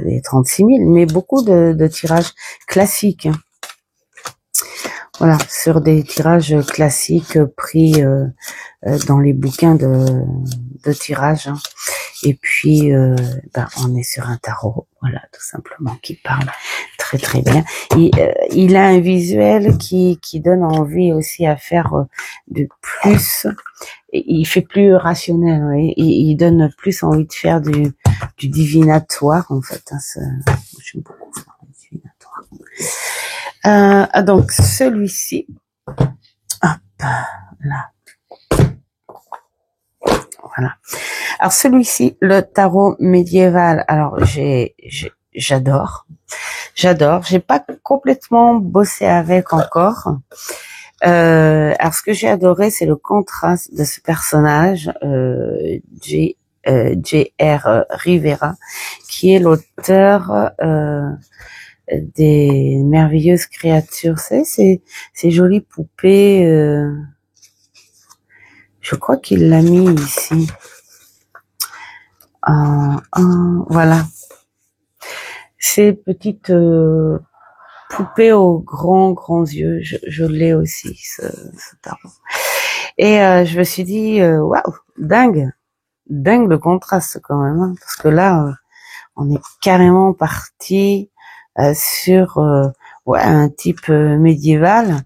des 36 000, mais beaucoup de tirages classiques. Voilà, sur des tirages classiques pris dans les bouquins de tirage. Hein. Et puis, on est sur un tarot, voilà, tout simplement, qui parle très très bien. Il a un visuel qui donne envie aussi à faire de plus. Il fait plus rationnel, oui. Il donne plus envie de faire du divinatoire, en fait. Hein, j'aime beaucoup faire du divinatoire. Donc celui-ci, hop, là. Voilà. Alors celui-ci, le tarot médiéval. Alors j'adore. J'ai pas complètement bossé avec encore. Alors ce que j'ai adoré, c'est le contraste de ce personnage, J.R. Rivera, qui est l'auteur des merveilleuses créatures. Vous savez, ces jolies poupées. Je crois qu'il l'a mis ici. Voilà. Ces petites poupées aux grands yeux. Je l'ai aussi, ce tarot. Et je me suis dit, waouh, dingue le contraste quand même. Hein, parce que là, on est carrément parti sur un type médiéval.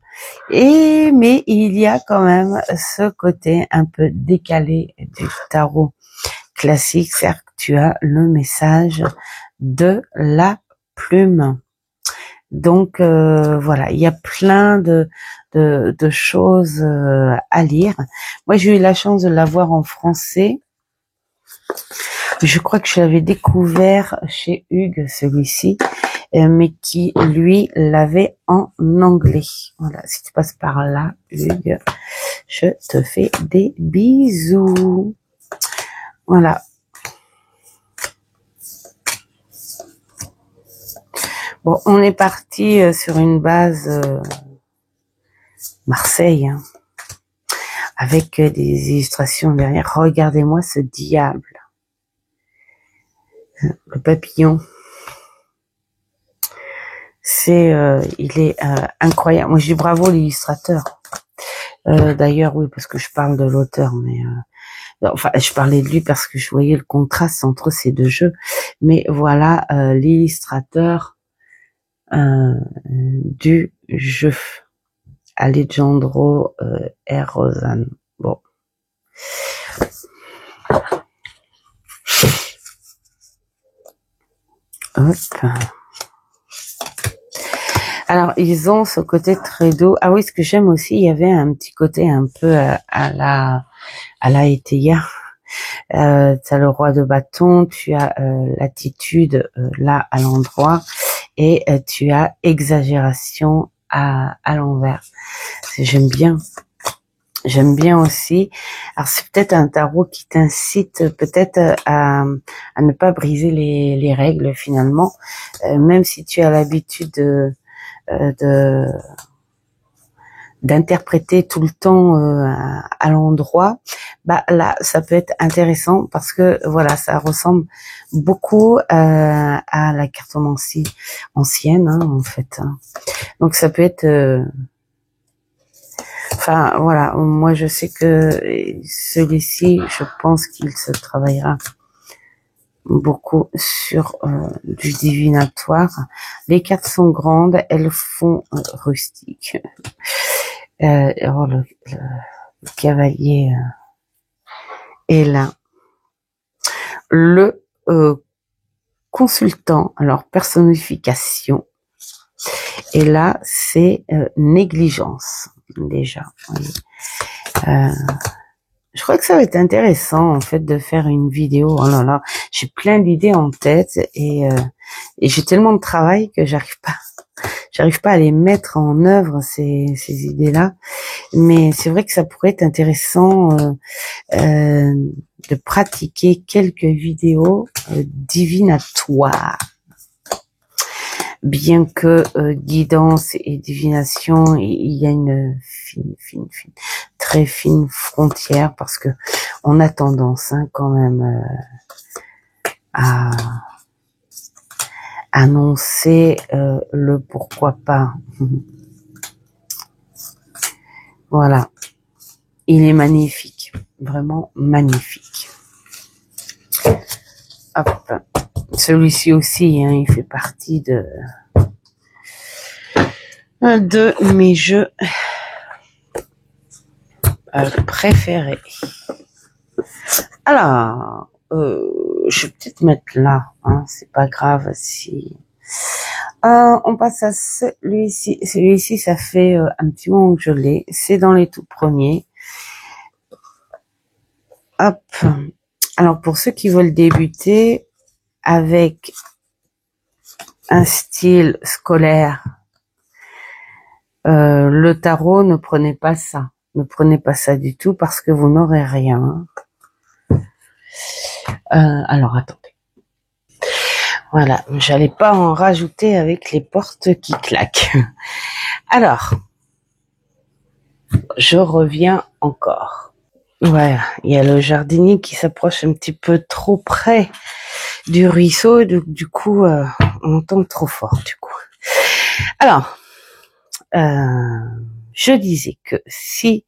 Mais il y a quand même ce côté un peu décalé du tarot classique, c'est-à-dire que tu as le message de la plume. Donc voilà, il y a plein de choses à lire. Moi, j'ai eu la chance de l'avoir en français. Je crois que je l'avais découvert chez Hugues, celui-ci, mais qui, lui, l'avait en anglais. Voilà, si tu passes par là, Hugues, je te fais des bisous. Voilà. Bon, on est parti sur une base Marseille, hein, avec des illustrations derrière. Regardez-moi ce diable. Le papillon. Il est incroyable. Moi, je dis bravo l'illustrateur. D'ailleurs, oui, parce que je parle de l'auteur, mais enfin, je parlais de lui parce que je voyais le contraste entre ces deux jeux. Mais voilà l'illustrateur du jeu, Alejandro R. Rosan. Bon. Hop. Alors, ils ont ce côté très doux. Ah oui, ce que j'aime aussi, il y avait un petit côté un peu à la Eteia. T'as le roi de bâton, tu as l'attitude là à l'endroit, et tu as exagération à l'envers. J'aime bien. J'aime bien aussi. Alors c'est peut-être un tarot qui t'incite peut-être à ne pas briser les règles finalement, même si tu as l'habitude d'interpréter tout le temps à l'endroit. Bah là, ça peut être intéressant parce que voilà, ça ressemble beaucoup à la cartomancie ancienne en fait. Donc ça peut être enfin, voilà, moi je sais que celui-ci, je pense qu'il se travaillera beaucoup sur du divinatoire. Les cartes sont grandes, elles font rustique. Alors le cavalier est là. Le consultant, alors personnification. Et là, c'est négligence. Déjà, oui. Je crois que ça va être intéressant en fait de faire une vidéo. Oh là là, j'ai plein d'idées en tête et j'ai tellement de travail que j'arrive pas à les mettre en œuvre ces idées-là. Mais c'est vrai que ça pourrait être intéressant de pratiquer quelques vidéos divinatoires. Bien que guidance et divination, il y a une très fine frontière parce que on a tendance quand même à annoncer le pourquoi pas. Voilà, il est magnifique, vraiment magnifique. Hop. Celui-ci aussi, il fait partie de mes jeux préférés. Alors, je vais peut-être mettre là, c'est pas grave si... on passe à celui-ci. Celui-ci, ça fait un petit moment que je l'ai. C'est dans les tout premiers. Hop. Alors, pour ceux qui veulent débuter avec un style scolaire, le tarot, ne prenez pas ça. Ne prenez pas ça du tout parce que vous n'aurez rien. Alors, attendez. Voilà, j'allais pas en rajouter avec les portes qui claquent. Alors, je reviens encore. Voilà, il y a le jardinier qui s'approche un petit peu trop près du ruisseau, du coup, on entend trop fort, du coup. Alors, je disais que si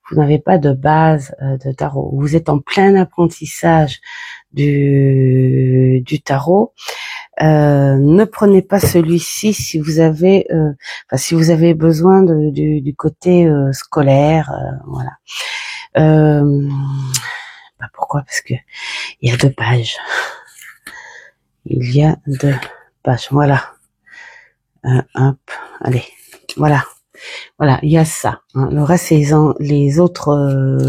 vous n'avez pas de base de tarot, vous êtes en plein apprentissage du tarot, ne prenez pas celui-ci si vous avez, si vous avez besoin du côté scolaire, voilà. Pourquoi? Parce que il y a 2 pages. Il y a 2 pages. Voilà. Hop. Allez. Voilà. Voilà. Il y a ça. Le reste, c'est les autres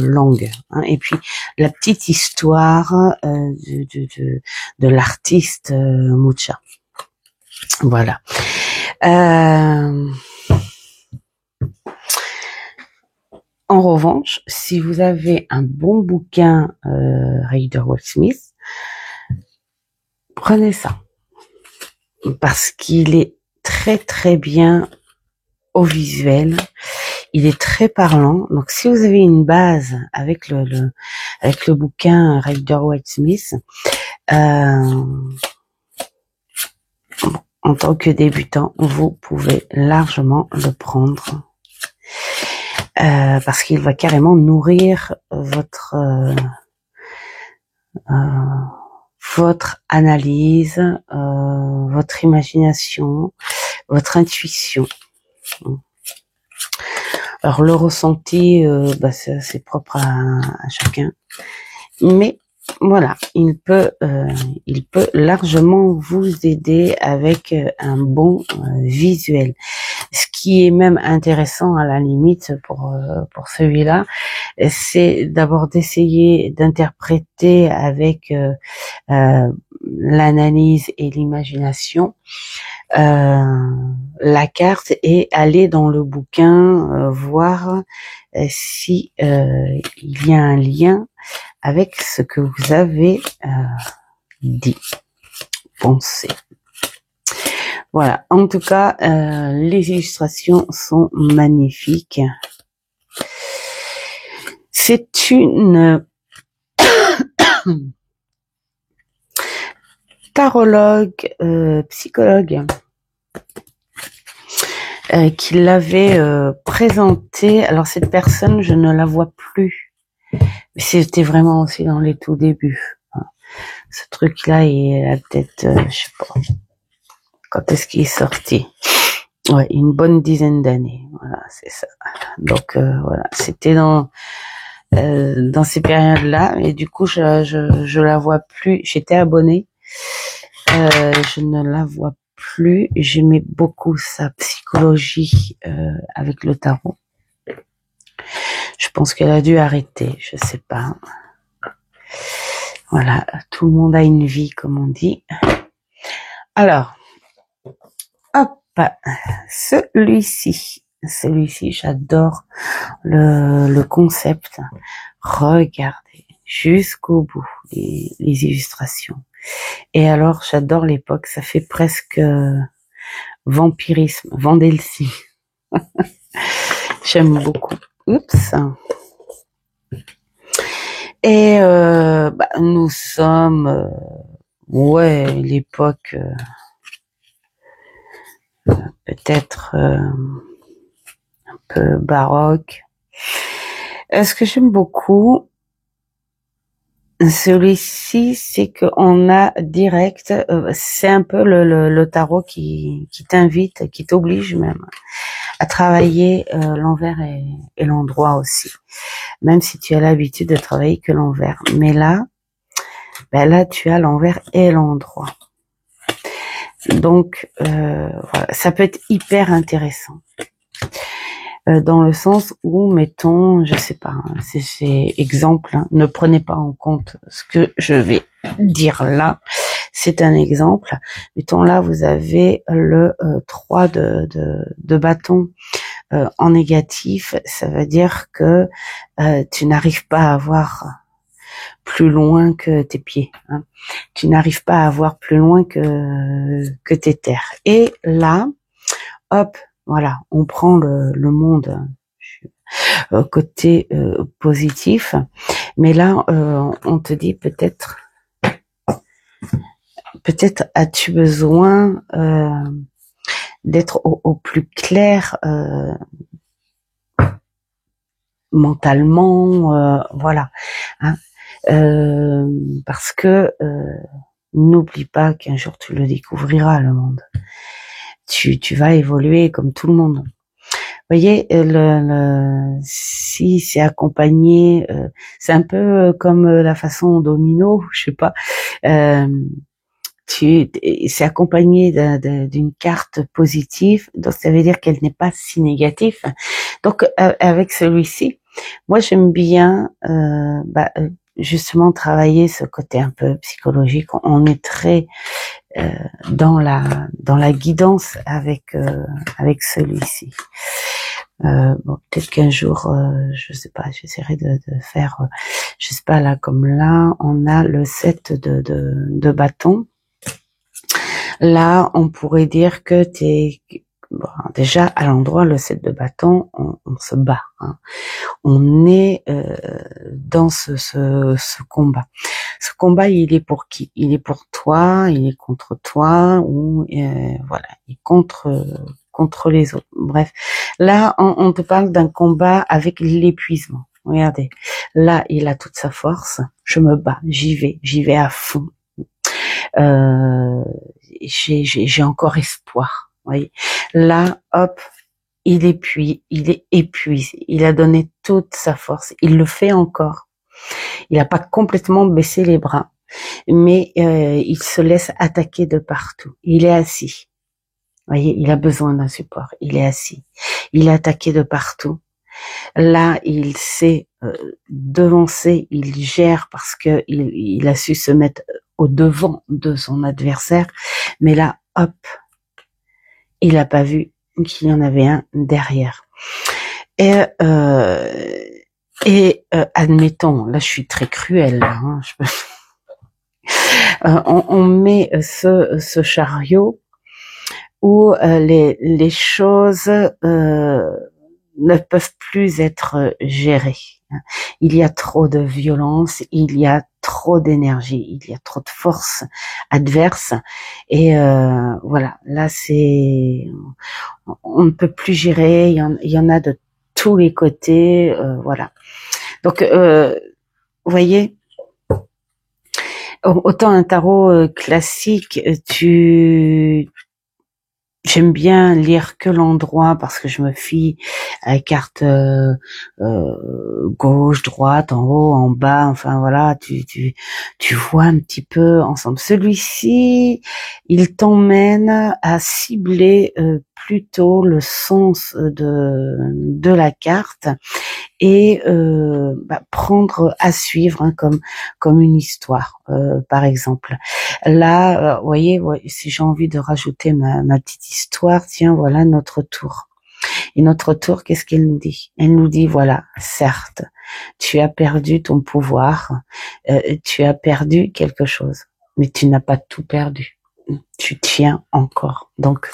langues. Et puis la petite histoire de l'artiste Mucha. Voilà. En revanche, si vous avez un bon bouquin Rider-Waite-Smith, prenez ça parce qu'il est très très bien au visuel, il est très parlant. Donc si vous avez une base avec le bouquin Rider-Waite-Smith, en tant que débutant, vous pouvez largement le prendre. Parce qu'il va carrément nourrir votre analyse, votre imagination, votre intuition. Alors le ressenti, c'est propre à chacun, mais voilà, il peut largement vous aider avec un bon visuel. Ce qui est même intéressant à la limite pour celui-là, c'est d'abord d'essayer d'interpréter avec l'analyse et l'imagination la carte et aller dans le bouquin voir si il y a un lien avec ce que vous avez dit, pensé. Voilà, en tout cas, les illustrations sont magnifiques. C'est une tarologue, psychologue, qui l'avait présentée. Alors cette personne, je ne la vois plus. Mais c'était vraiment aussi dans les tout débuts. Ce truc-là, il a peut-être, je sais pas, quand est-ce qu'il est sorti? Ouais, une bonne dizaine d'années. Voilà, c'est ça. Donc voilà, c'était dans ces périodes-là. Et du coup, je la vois plus. J'étais abonnée. Je ne la vois plus. J'aimais beaucoup sa psychologie avec le tarot. Je pense qu'elle a dû arrêter. Je sais pas. Voilà, tout le monde a une vie, comme on dit. Alors, hop, celui-ci, j'adore le concept. Regardez jusqu'au bout les illustrations. Et alors, j'adore l'époque. Ça fait presque vampirisme, Vandelsi. J'aime beaucoup. Oups. Et nous sommes, ouais, l'époque peut-être un peu baroque. Ce que j'aime beaucoup, celui-ci, c'est qu'on a direct, c'est un peu le tarot qui t'invite, qui t'oblige même à travailler l'envers et l'endroit aussi. Même si tu as l'habitude de travailler que l'envers. Mais là, là tu as l'envers et l'endroit. Donc, voilà, ça peut être hyper intéressant. Dans le sens où, mettons, je sais pas, c'est exemple, hein, ne prenez pas en compte ce que je vais dire là, c'est un exemple. Mettons là, vous avez le 3 de bâton en négatif, ça veut dire que tu n'arrives pas à voir plus loin que tes pieds, hein. Tu n'arrives pas à voir plus loin que tes terres. Et là, hop, voilà, on prend le monde côté positif, mais là on te dit peut-être as-tu besoin d'être au plus clair mentalement, voilà, hein, parce que n'oublie pas qu'un jour tu le découvriras, le monde. Tu vas évoluer comme tout le monde. Vous voyez, si c'est accompagné, c'est un peu comme la façon domino, je sais pas. C'est accompagné d'une carte positive, donc ça veut dire qu'elle n'est pas si négative. Donc avec celui-ci, moi j'aime bien justement travailler ce côté un peu psychologique. On est très dans la guidance avec celui-ci. Bon, peut-être qu'un jour, je sais pas, j'essaierai de faire, je sais pas, là comme là, on a le 7 de bâton. Là, on pourrait dire que bon, déjà à l'endroit le 7 de bâton, on se bat, hein. On est dans ce combat. Ce combat, il est pour qui? Il est pour toi, il est contre toi, ou voilà, il est contre les autres. Bref, là, on te parle d'un combat avec l'épuisement. Regardez, là, il a toute sa force. Je me bats, j'y vais à fond. J'ai encore espoir. Vous voyez, là, hop, il est épuisé. Il a donné toute sa force. Il le fait encore. Il n'a pas complètement baissé les bras, mais il se laisse attaquer de partout. Il est assis. voyez, il a besoin d'un support. Il est assis. Il est attaqué de partout. Là, il sait devancer, il gère parce que il a su se mettre au devant de son adversaire. Mais là, hop, il n'a pas vu qu'il y en avait un derrière. Et admettons, là je suis très cruelle, là, hein, on met ce chariot où les choses ne peuvent plus être gérées. Il y a trop de violence, il y a trop d'énergie, il y a trop de force adverse, et voilà, là c'est, on ne peut plus gérer, il y en a de tous les côtés, voilà. Donc, vous voyez, autant un tarot classique, j'aime bien lire que l'endroit parce que je me fie à la carte gauche, droite, en haut, en bas, enfin voilà, tu vois un petit peu ensemble. Celui-ci, il t'emmène à cibler plutôt le sens de la carte et prendre à suivre, hein, comme une histoire, par exemple. Là, vous voyez, si j'ai envie de rajouter ma petite histoire, tiens, voilà notre tour. Et notre tour, qu'est-ce qu'elle nous dit? Elle nous dit, voilà, certes, tu as perdu ton pouvoir, tu as perdu quelque chose, mais tu n'as pas tout perdu. Tu tiens encore. Donc,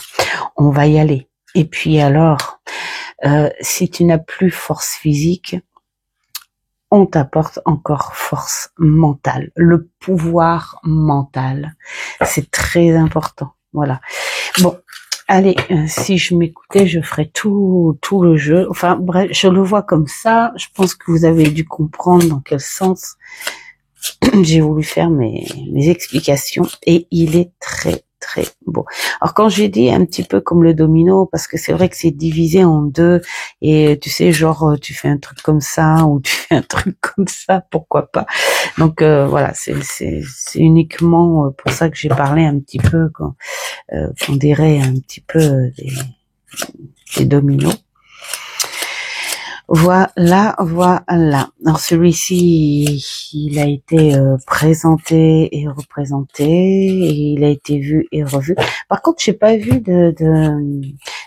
on va y aller. Et puis alors, si tu n'as plus force physique, on t'apporte encore force mentale. Le pouvoir mental, c'est très important. Voilà. Bon, allez, si je m'écoutais, je ferais tout le jeu. Enfin, bref, je le vois comme ça. Je pense que vous avez dû comprendre dans quel sens j'ai voulu faire mes explications. Et il est très beau. Alors quand j'ai dit un petit peu comme le domino, parce que c'est vrai que c'est divisé en deux, et tu sais, genre tu fais un truc comme ça ou tu fais un truc comme ça, pourquoi pas. Donc voilà, c'est uniquement pour ça que j'ai parlé un petit peu, qu'on dirait un petit peu des dominos. Voilà. Alors celui-ci, il a été présenté et représenté, et il a été vu et revu. Par contre, j'ai pas vu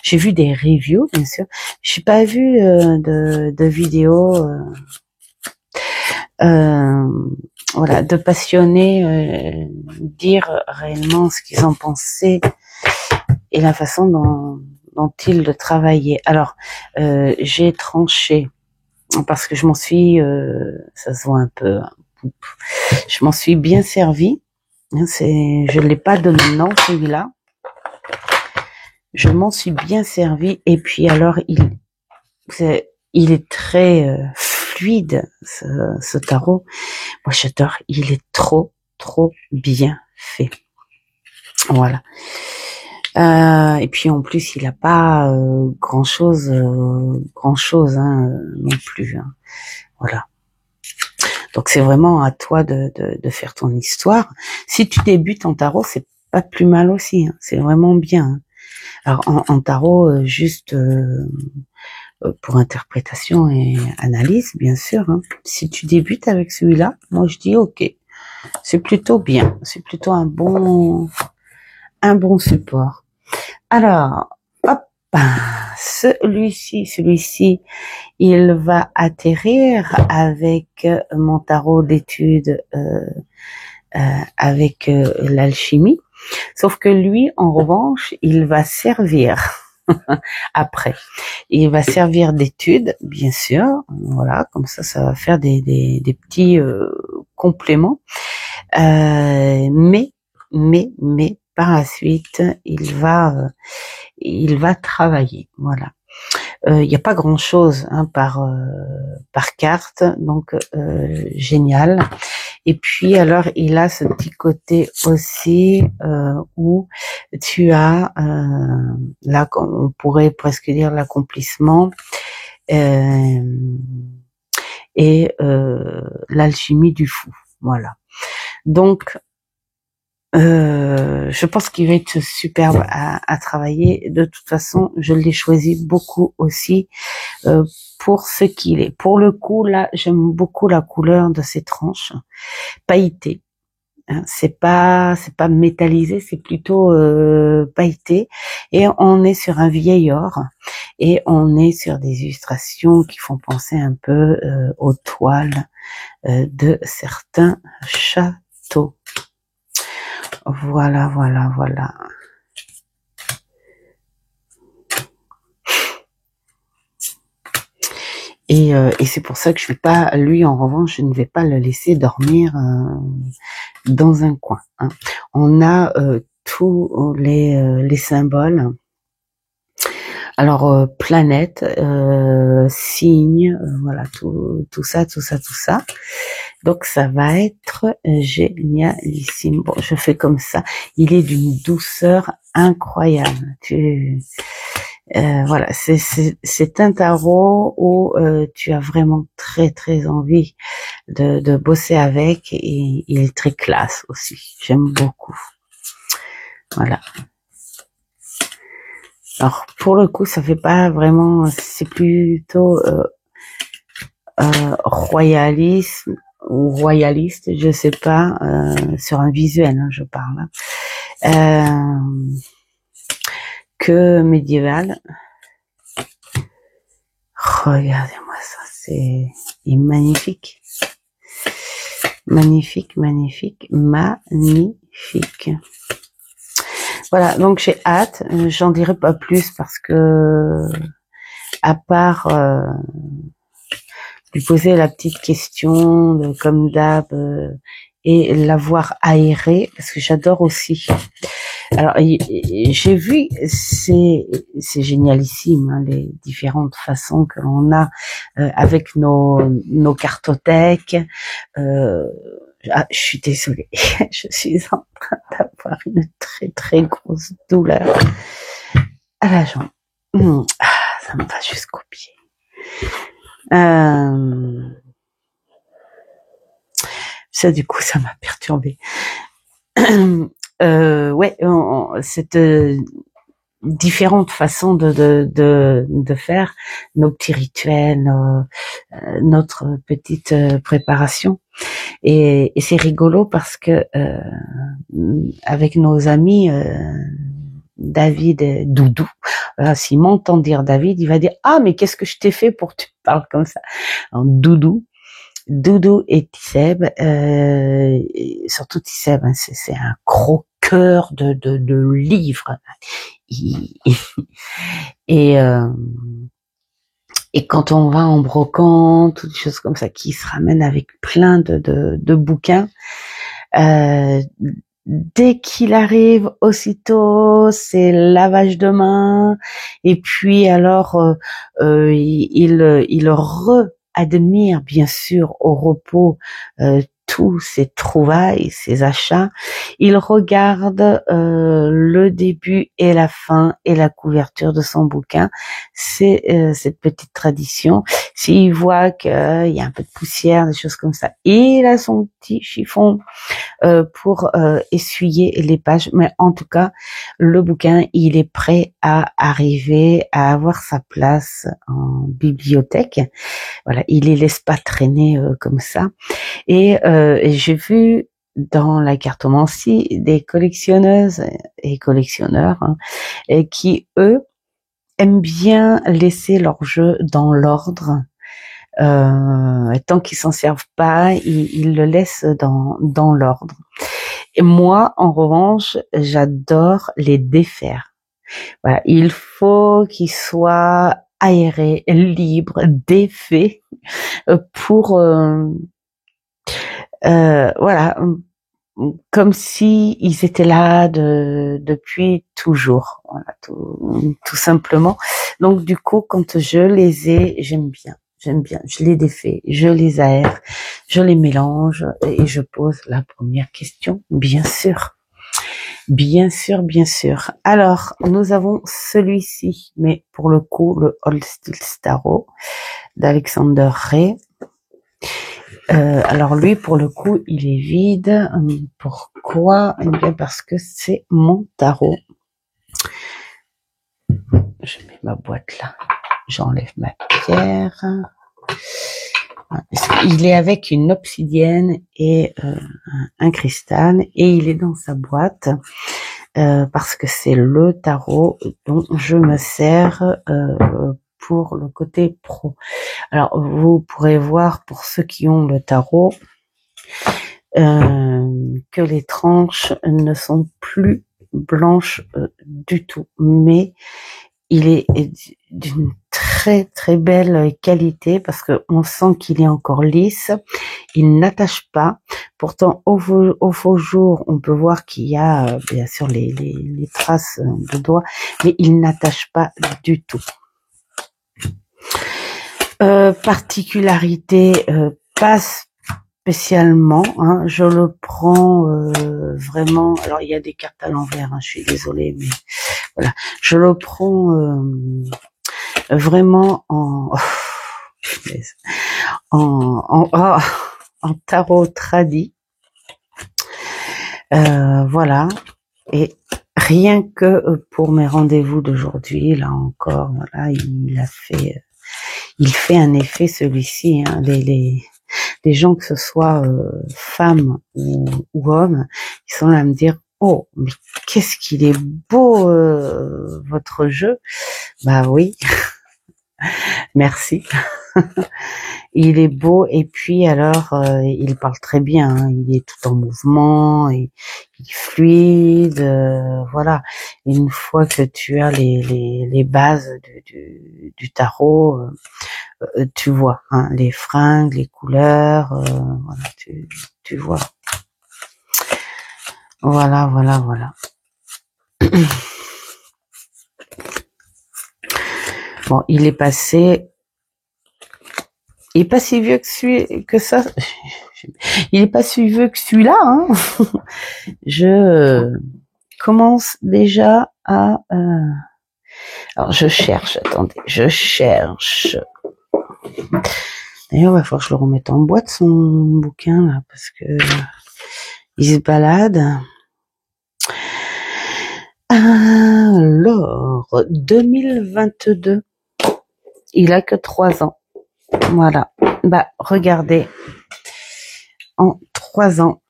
j'ai vu des reviews, bien sûr. J'ai pas vu de vidéos, voilà, de passionnés dire réellement ce qu'ils en pensaient et la façon dont ils le travaillaient. Alors, j'ai tranché parce que je m'en suis, ça se voit un peu, hein, je m'en suis bien servi. Je l'ai pas donné non celui-là. Je m'en suis bien servi, et puis alors il est très fluide ce tarot. Moi j'adore. Il est trop bien fait. Voilà. Et puis en plus il a pas grand chose hein, non plus, hein. Voilà. Donc c'est vraiment à toi de faire ton histoire. Si tu débutes en tarot, c'est pas plus mal aussi, hein. C'est vraiment bien, hein. Alors en tarot, juste pour interprétation et analyse, bien sûr, hein. Si tu débutes avec celui-là, moi je dis ok, c'est plutôt bien, c'est plutôt un bon support. Alors, hop, celui-ci, il va atterrir avec mon tarot d'études, avec l'alchimie. Sauf que lui, en revanche, il va servir après. Il va servir d'étude, bien sûr. Voilà, comme ça va faire des petits compléments. Mais par la suite, il va travailler. Voilà. Il n'y a pas grand chose, hein, par carte, donc génial. Et puis alors il a ce petit côté aussi où tu as là, on pourrait presque dire l'accomplissement et l'alchimie du fou. Voilà. Donc Je pense qu'il va être superbe à travailler. De toute façon, je l'ai choisi beaucoup aussi pour ce qu'il est. Pour le coup, là, j'aime beaucoup la couleur de ses tranches pailletées. Hein, c'est pas métallisé, c'est plutôt pailleté. Et on est sur un vieil or et on est sur des illustrations qui font penser un peu aux toiles de certains châteaux. Voilà, voilà, voilà. Et c'est pour ça que je vais pas, lui en revanche, je ne vais pas le laisser dormir dans un coin. Hein. On a tous les symboles. Alors planète, signe, voilà, tout ça. Donc ça va être génialissime. Bon, je fais comme ça. Il est d'une douceur incroyable. Voilà, c'est un tarot où tu as vraiment très très envie de bosser avec, et il est très classe aussi. J'aime beaucoup. Voilà. Alors pour le coup, ça fait pas vraiment, c'est plutôt royalisme ou royaliste, je sais pas, sur un visuel, hein, je parle, que médiéval. Regardez-moi ça, c'est magnifique, magnifique, magnifique, magnifique. Voilà, donc j'ai hâte. J'en dirai pas plus parce que, à part lui poser la petite question comme d'hab et l'avoir aéré, parce que j'adore aussi. Alors j'ai vu, c'est génialissime, hein, les différentes façons que l'on a avec nos cartothèques. Je suis désolée, je suis en train d'avoir une très très grosse douleur à la jambe. Ça me va jusqu'au pied. Ça, du coup, ça m'a perturbée. Ouais, cette différentes façons de faire nos petits rituels, notre petite préparation. Et c'est rigolo parce que avec nos amis David et Doudou, s'il m'entend dire David, il va dire ah mais qu'est-ce que je t'ai fait pour que tu parles comme ça. Alors, Doudou et Tisseb, surtout Tisseb, hein, c'est un croqueur de livres. Et quand on va en brocante, toutes des choses comme ça, qui se ramènent avec plein de bouquins, dès qu'il arrive, aussitôt, c'est lavage de main, et puis alors, il re-admire, bien sûr, au repos, tous ses trouvailles, ses achats. Il regarde le début et la fin et la couverture de son bouquin. C'est cette petite tradition. S'il voit qu'il y a un peu de poussière, des choses comme ça, il a son petit chiffon pour essuyer les pages. Mais en tout cas, le bouquin, il est prêt à arriver à avoir sa place en bibliothèque. Voilà, il les laisse pas traîner comme ça. Et j'ai vu dans la cartomancie des collectionneuses et collectionneurs et qui, eux, aiment bien laisser leur jeu dans l'ordre. Tant qu'ils s'en servent pas, ils le laissent dans l'ordre. Et moi, en revanche, j'adore les défaire. Voilà, il faut qu'ils soient aérés, libres, défaits pour voilà, comme si ils étaient là depuis toujours, voilà, tout simplement. Donc du coup, quand je les ai, j'aime bien, je les défais, je les aère, je les mélange et je pose la première question, bien sûr. Alors, nous avons celui-ci, mais pour le coup, le Old Style Tarot d'Alexander Ray. Alors lui, pour le coup, il est vide. Pourquoi? Eh bien parce que c'est mon tarot. Je mets ma boîte là. J'enlève ma pierre. Il est avec une obsidienne et un cristal, et il est dans sa boîte parce que c'est le tarot dont je me sers pour le côté pro. Alors vous pourrez voir, pour ceux qui ont le tarot, que les tranches ne sont plus blanches du tout, mais il est d'une très très belle qualité parce que on sent qu'il est encore lisse, il n'attache pas. Pourtant au faux jour, on peut voir qu'il y a bien sûr les traces de doigts, mais il n'attache pas du tout. Particularité, pas spécialement, hein, je le prends vraiment. Alors il y a des cartes à l'envers, hein, je suis désolée, mais voilà, je le prends vraiment en tarot tradi, voilà. Et rien que pour mes rendez-vous d'aujourd'hui, là encore, voilà, il fait un effet, celui-ci, hein. Les gens, que ce soit femmes ou hommes, ils sont là à me dire: oh, mais qu'est-ce qu'il est beau votre jeu. Bah oui, merci. Il est beau, et puis alors il parle très bien, hein. Il est tout en mouvement, et il est fluide, voilà. Et une fois que tu as les bases du tarot, tu vois, hein, les fringues, les couleurs, voilà, tu vois. Voilà. Bon, il est passé. Il est pas si vieux que ça. Il est pas si vieux que celui-là, hein. Je commence déjà à. Alors je cherche. Attendez, je cherche. D'ailleurs, il va falloir que je le remette en boîte, son bouquin là, parce que il se balade. Alors, 2022. Il a que 3 ans. Voilà. Bah, regardez. En 3 ans.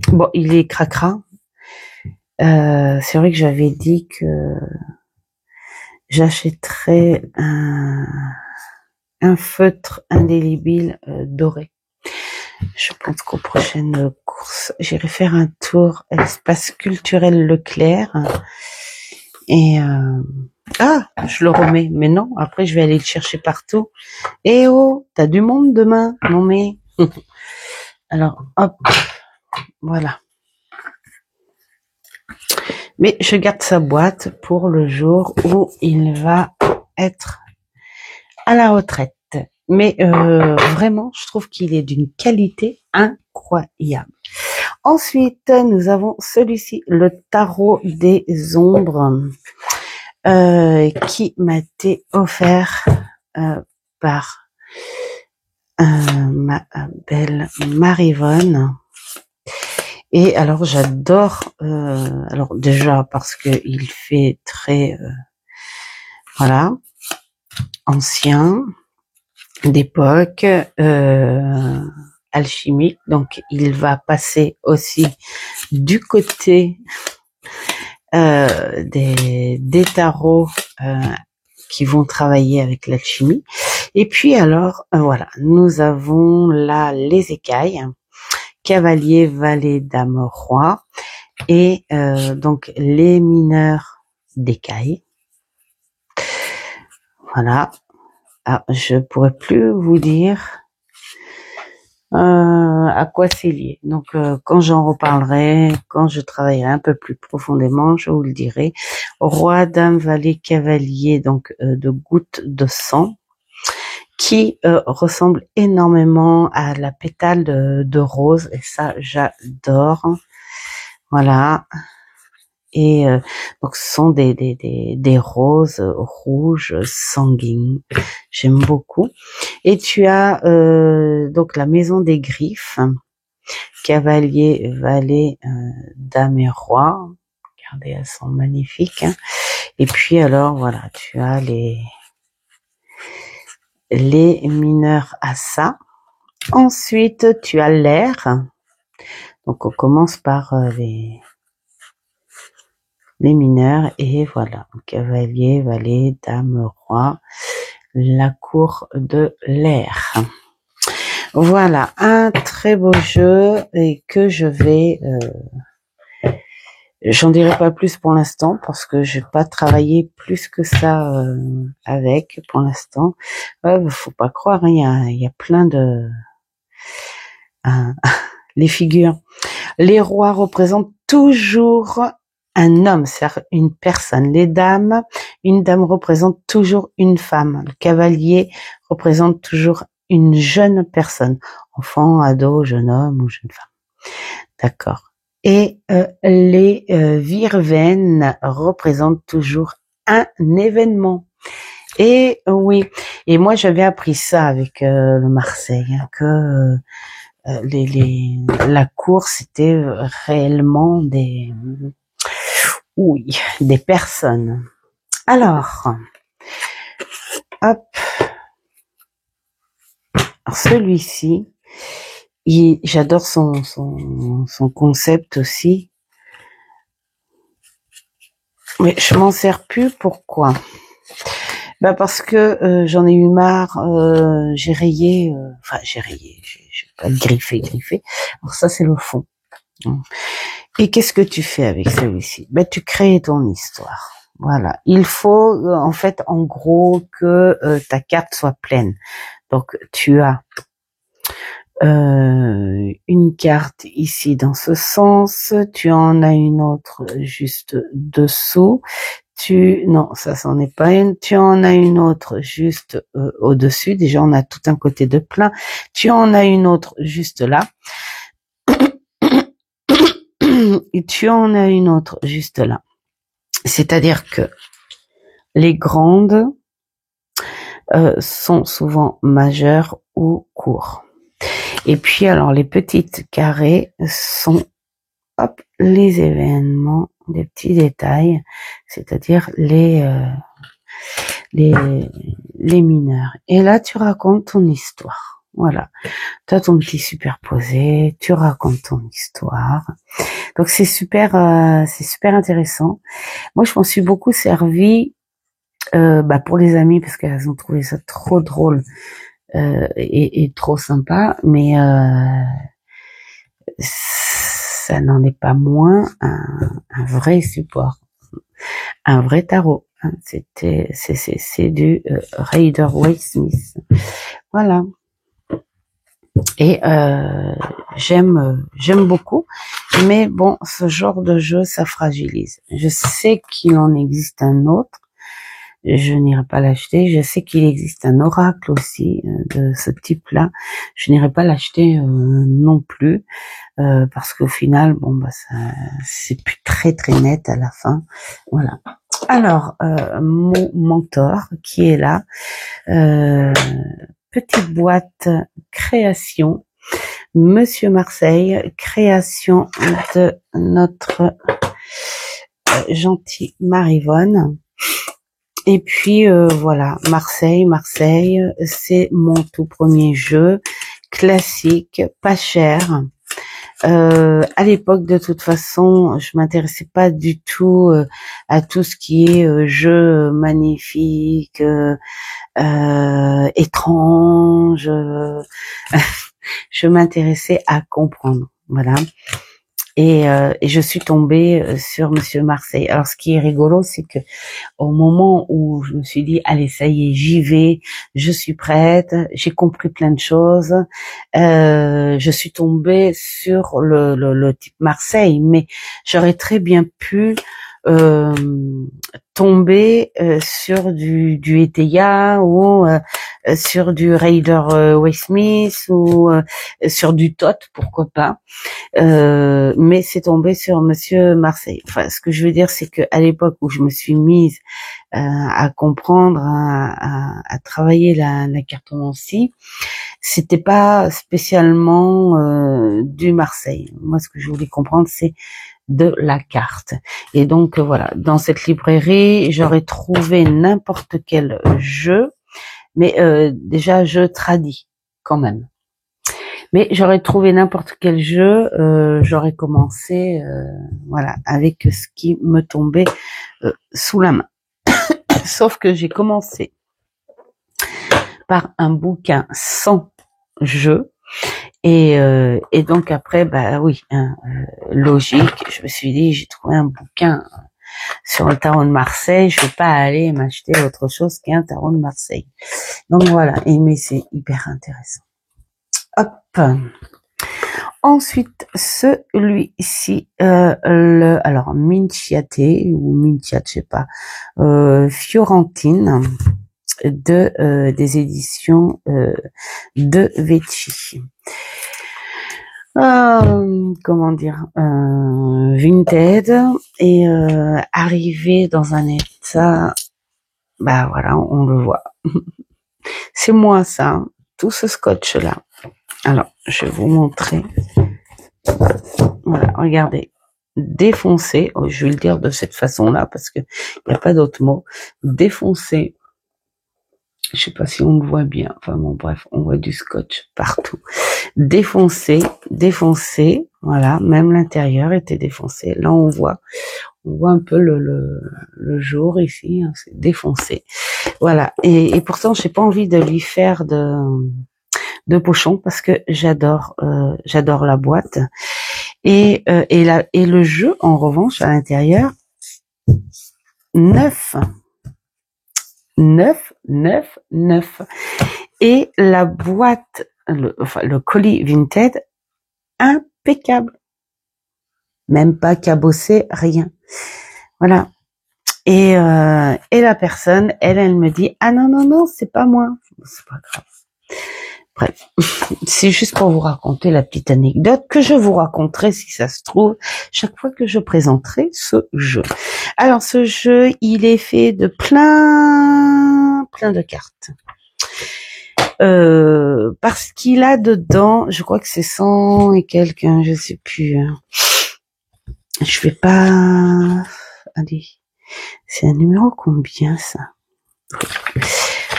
Bon, il est cracra. C'est vrai que j'avais dit que j'achèterais un feutre indélébile doré. Je pense qu'aux prochaines courses, j'irai faire un tour à l'espace culturel Leclerc. Et je le remets. Mais non, après je vais aller le chercher partout. Eh oh, t'as du monde demain? Non mais... Alors, hop, voilà. Mais je garde sa boîte pour le jour où il va être à la retraite. Mais vraiment, je trouve qu'il est d'une qualité incroyable. Ensuite, nous avons celui-ci, le tarot des ombres, qui m'a été offert par ma belle Marivonne. Et alors j'adore, alors déjà parce que il fait très, voilà, ancien, d'époque, alchimique. Donc il va passer aussi du côté des tarots qui vont travailler avec l'alchimie. Et puis alors, voilà, nous avons là les écailles, cavalier, valet, dame, roi, et donc les mineurs d'écailles. Voilà. Ah, je pourrais plus vous dire à quoi c'est lié. Donc quand j'en reparlerai, quand je travaillerai un peu plus profondément, je vous le dirai. Roi, dame, valet, cavalier, donc de gouttes de sang, qui ressemble énormément à la pétale de rose, et ça j'adore. Voilà. Et donc ce sont des roses rouges sanguines. J'aime beaucoup. Et tu as donc la maison des griffes, cavalier, valet, dame et roi. Regardez, elles sont magnifiques. Hein. Et puis alors voilà, tu as les mineurs à ça. Ensuite, tu as l'air. Donc on commence par les mineurs et voilà, cavalier, valet, dame, roi, la cour de l'air. Voilà, un très beau jeu et que je vais... j'en dirai pas plus pour l'instant parce que j'ai pas travaillé plus que ça avec pour l'instant. Faut pas croire, hein, il y a plein de... les figures. Les rois représentent toujours un homme, c'est-à-dire une personne. Les dames, une dame représente toujours une femme. Le cavalier représente toujours une jeune personne, enfant, ado, jeune homme ou jeune femme. D'accord. Et les verveines représentent toujours un événement. Et oui, et moi j'avais appris ça avec le Marseille, hein, que la course était réellement des personnes. Alors, hop. Alors celui-ci, j'adore son concept aussi. Mais je m'en sers plus, pourquoi? Parce que j'en ai eu marre, j'ai rayé, j'ai pas griffé. Alors ça c'est le fond. Et qu'est-ce que tu fais avec celui-ci? Tu crées ton histoire. Voilà. Il faut en fait en gros que ta carte soit pleine. Donc tu as une carte ici dans ce sens, tu en as une autre juste dessous. Non, ça c'en est pas une. Tu en as une autre juste au-dessus. Déjà, on a tout un côté de plein. Tu en as une autre juste là. Et tu en as une autre juste là. C'est-à-dire que les grandes sont souvent majeures ou courtes. Et puis alors les petites carrées sont les événements, des petits détails, c'est-à-dire les mineurs. Et là, tu racontes ton histoire. Voilà. Tu as ton petit superposé, tu racontes ton histoire. Donc c'est super intéressant. Moi, je m'en suis beaucoup servi pour les amis parce qu'elles ont trouvé ça trop drôle et trop sympa, mais ça n'en est pas moins un vrai support, un vrai tarot. C'est du Rider-Waite-Smith. Voilà. Et j'aime beaucoup, mais bon, ce genre de jeu, ça fragilise. Je sais qu'il en existe un autre. Je n'irai pas l'acheter. Je sais qu'il existe un oracle aussi de ce type-là. Je n'irai pas l'acheter non plus parce qu'au final, c'est plus très net à la fin. Voilà. Alors, mon mentor qui est là, petite boîte création, Monsieur Marseille, création de notre gentille Marivonne. Et puis voilà, Marseille, c'est mon tout premier jeu, classique, pas cher. À l'époque, de toute façon, je m'intéressais pas du tout à tout ce qui est jeu magnifique, étrange. Je m'intéressais à comprendre, voilà. Et je suis tombée sur Monsieur Marseille. Alors, ce qui est rigolo, c'est que au moment où je me suis dit, allez, ça y est, j'y vais, je suis prête, j'ai compris plein de choses, je suis tombée sur le type Marseille, mais j'aurais très bien pu tomber sur du Eteia ou sur du Raider Waite-Smith ou sur du Tot, pourquoi pas. Mais c'est tombé sur Monsieur Marseille. Enfin, ce que je veux dire, c'est que à l'époque où je me suis mise à comprendre, à travailler la cartomancie, c'était pas spécialement du Marseille. Moi, ce que je voulais comprendre, c'est de la carte. Et donc voilà, dans cette librairie, j'aurais trouvé n'importe quel jeu, mais déjà jeu tradit quand même. Mais j'aurais trouvé n'importe quel jeu, j'aurais commencé voilà avec ce qui me tombait sous la main. Sauf que j'ai commencé par un bouquin sans jeu. Et donc après, bah oui, hein, logique, je me suis dit, j'ai trouvé un bouquin sur le tarot de Marseille, je vais pas aller m'acheter autre chose qu'un tarot de Marseille. Donc voilà, et mais c'est hyper intéressant. Hop. Ensuite, celui-ci, alors Minciate ou Minciate, je sais pas, Fiorentine des éditions de Vecchi. Comment dire, Vinted et arrivé dans un état, bah voilà, on le voit. C'est moi ça, hein, tout ce scotch là. Alors, je vais vous montrer. Voilà, regardez, défoncé. Oh, je vais le dire de cette façon-là parce que il n'y a pas d'autre mot. Défoncé. Je sais pas si on le voit bien. Enfin bon, bref, on voit du scotch partout. Défoncé. Voilà, même l'intérieur était défoncé. Là, on voit un peu le jour ici. Hein, c'est défoncé. Voilà. Et pourtant, j'ai pas envie de lui faire de pochon parce que j'adore la boîte. Et le jeu, en revanche, à l'intérieur, neuf. Et la boîte, le colis Vinted, impeccable. Même pas cabossé, rien. Voilà. Et la personne, elle me dit, ah non, c'est pas moi. C'est pas grave. Bref, c'est juste pour vous raconter la petite anecdote que je vous raconterai si ça se trouve chaque fois que je présenterai ce jeu. Alors ce jeu, il est fait de plein de cartes. Parce qu'il a dedans, je crois que c'est 100 et quelques, hein, je sais plus. Hein. Je vais pas... Allez, c'est un numéro combien ça?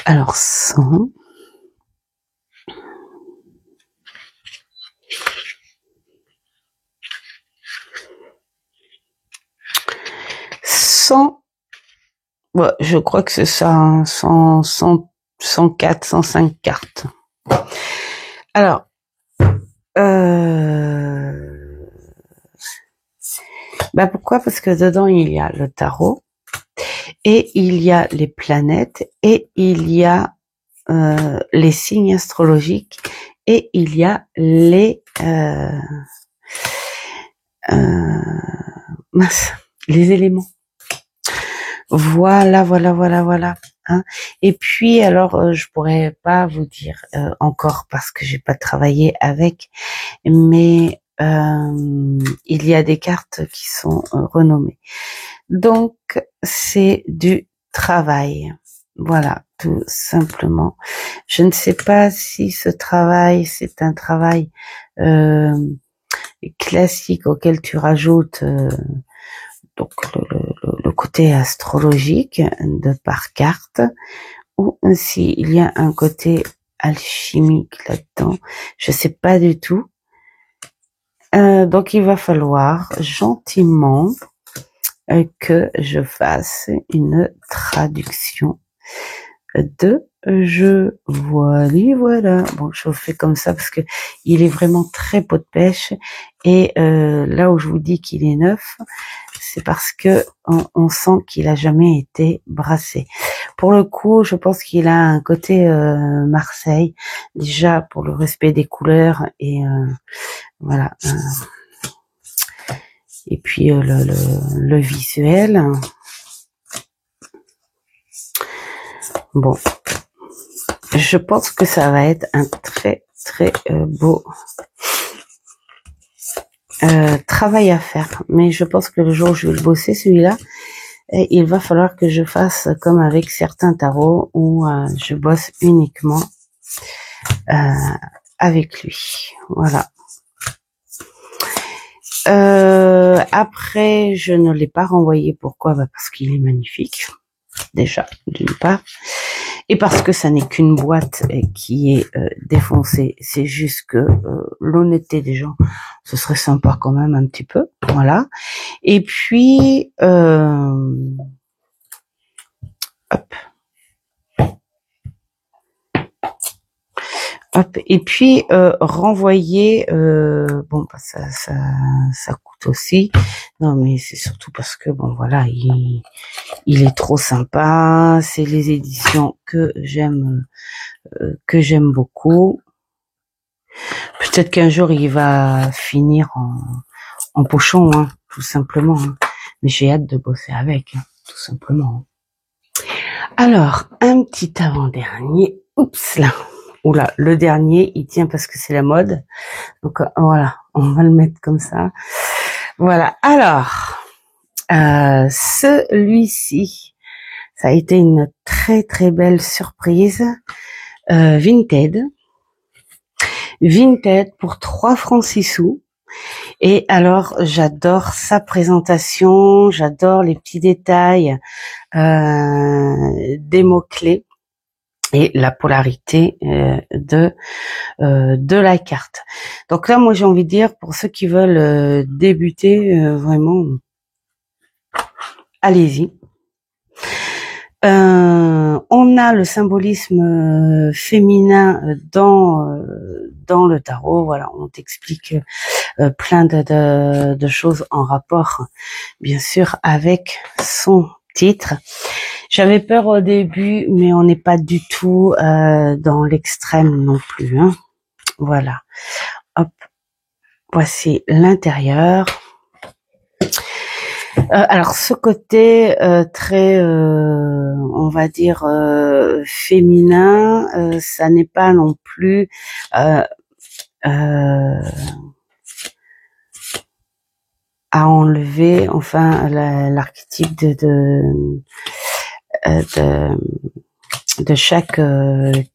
Alors 100... 100, ouais, je crois que c'est ça, 104, 105 cartes. Alors, bah pourquoi? Parce que dedans il y a le tarot et il y a les planètes et il y a les signes astrologiques et il y a les éléments. Voilà. Hein. Et puis alors, je pourrais pas vous dire encore parce que j'ai pas travaillé avec, mais il y a des cartes qui sont renommées. Donc c'est du travail. Voilà, tout simplement. Je ne sais pas si ce travail, c'est un travail classique auquel tu rajoutes donc le côté astrologique de par carte, ou s'il y a un côté alchimique là-dedans, je sais pas du tout. Donc il va falloir gentiment que je fasse une traduction de jeu. Voilà. Bon, je fais comme ça parce que il est vraiment très pot de pêche. Et là où je vous dis qu'il est neuf, c'est parce que on sent qu'il a jamais été brassé. Pour le coup, je pense qu'il a un côté Marseille, déjà pour le respect des couleurs et voilà. Et puis le visuel. Bon, je pense que ça va être un très très beau travail à faire. Mais je pense que le jour où je vais le bosser, celui-là, il va falloir que je fasse comme avec certains tarots où je bosse uniquement avec lui. Voilà. Après, je ne l'ai pas renvoyé. Pourquoi? Parce qu'il est magnifique, déjà, d'une part. Et parce que ça n'est qu'une boîte qui est défoncée. C'est juste que l'honnêteté des gens, ce serait sympa quand même un petit peu. Voilà. Et puis, hop. Hop. Et puis renvoyer, bon bah ça coûte aussi. Non mais c'est surtout parce que bon voilà, il est trop sympa. C'est les éditions que j'aime beaucoup. Peut-être qu'un jour il va finir en pochon, hein, tout simplement. Hein. Mais j'ai hâte de bosser avec, hein, tout simplement. Alors un petit avant-dernier. Oups là. Oula, le dernier, il tient parce que c'est la mode. Donc voilà, on va le mettre comme ça. Voilà. Alors, celui-ci, ça a été une très très belle surprise. Vinted pour 3 francs 6 sous. Et alors, j'adore sa présentation, j'adore les petits détails des mots-clés. Et la polarité de la carte. Donc là, moi, j'ai envie de dire, pour ceux qui veulent débuter, vraiment, allez-y. On a le symbolisme féminin dans le tarot. Voilà, on t'explique plein de choses en rapport, bien sûr, avec son titre. J'avais peur au début, mais on n'est pas du tout dans l'extrême non plus. Hein. Voilà. Hop. Voici l'intérieur. Alors ce côté très, on va dire féminin, ça n'est pas non plus à enlever. Enfin, l'archétype de chaque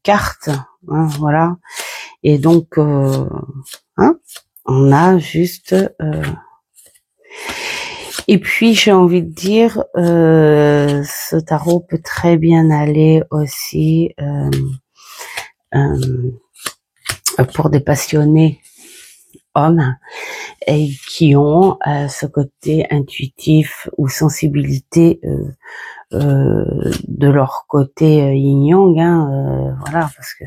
carte, hein, voilà. Et donc, hein, on a juste. Et puis, j'ai envie de dire, ce tarot peut très bien aller aussi pour des passionnés hommes et qui ont ce côté intuitif ou sensibilité de leur côté yin-yang, hein, voilà, parce que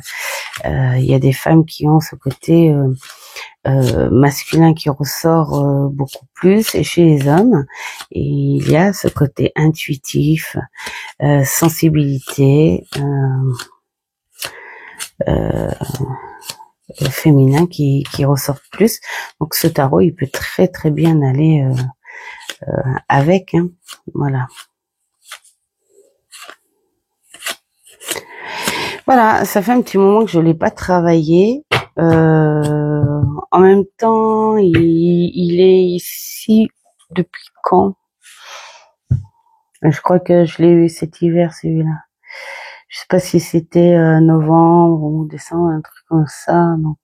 il y a des femmes qui ont ce côté masculin qui ressort beaucoup plus, et chez les hommes, et il y a ce côté intuitif, sensibilité féminin qui ressort plus. Donc ce tarot, il peut très très bien aller avec, hein, voilà. Voilà, ça fait un petit moment que je l'ai pas travaillé. En même temps, il est ici depuis quand? Je crois que je l'ai eu cet hiver, celui-là. Je sais pas si c'était novembre ou décembre, un truc comme ça. Donc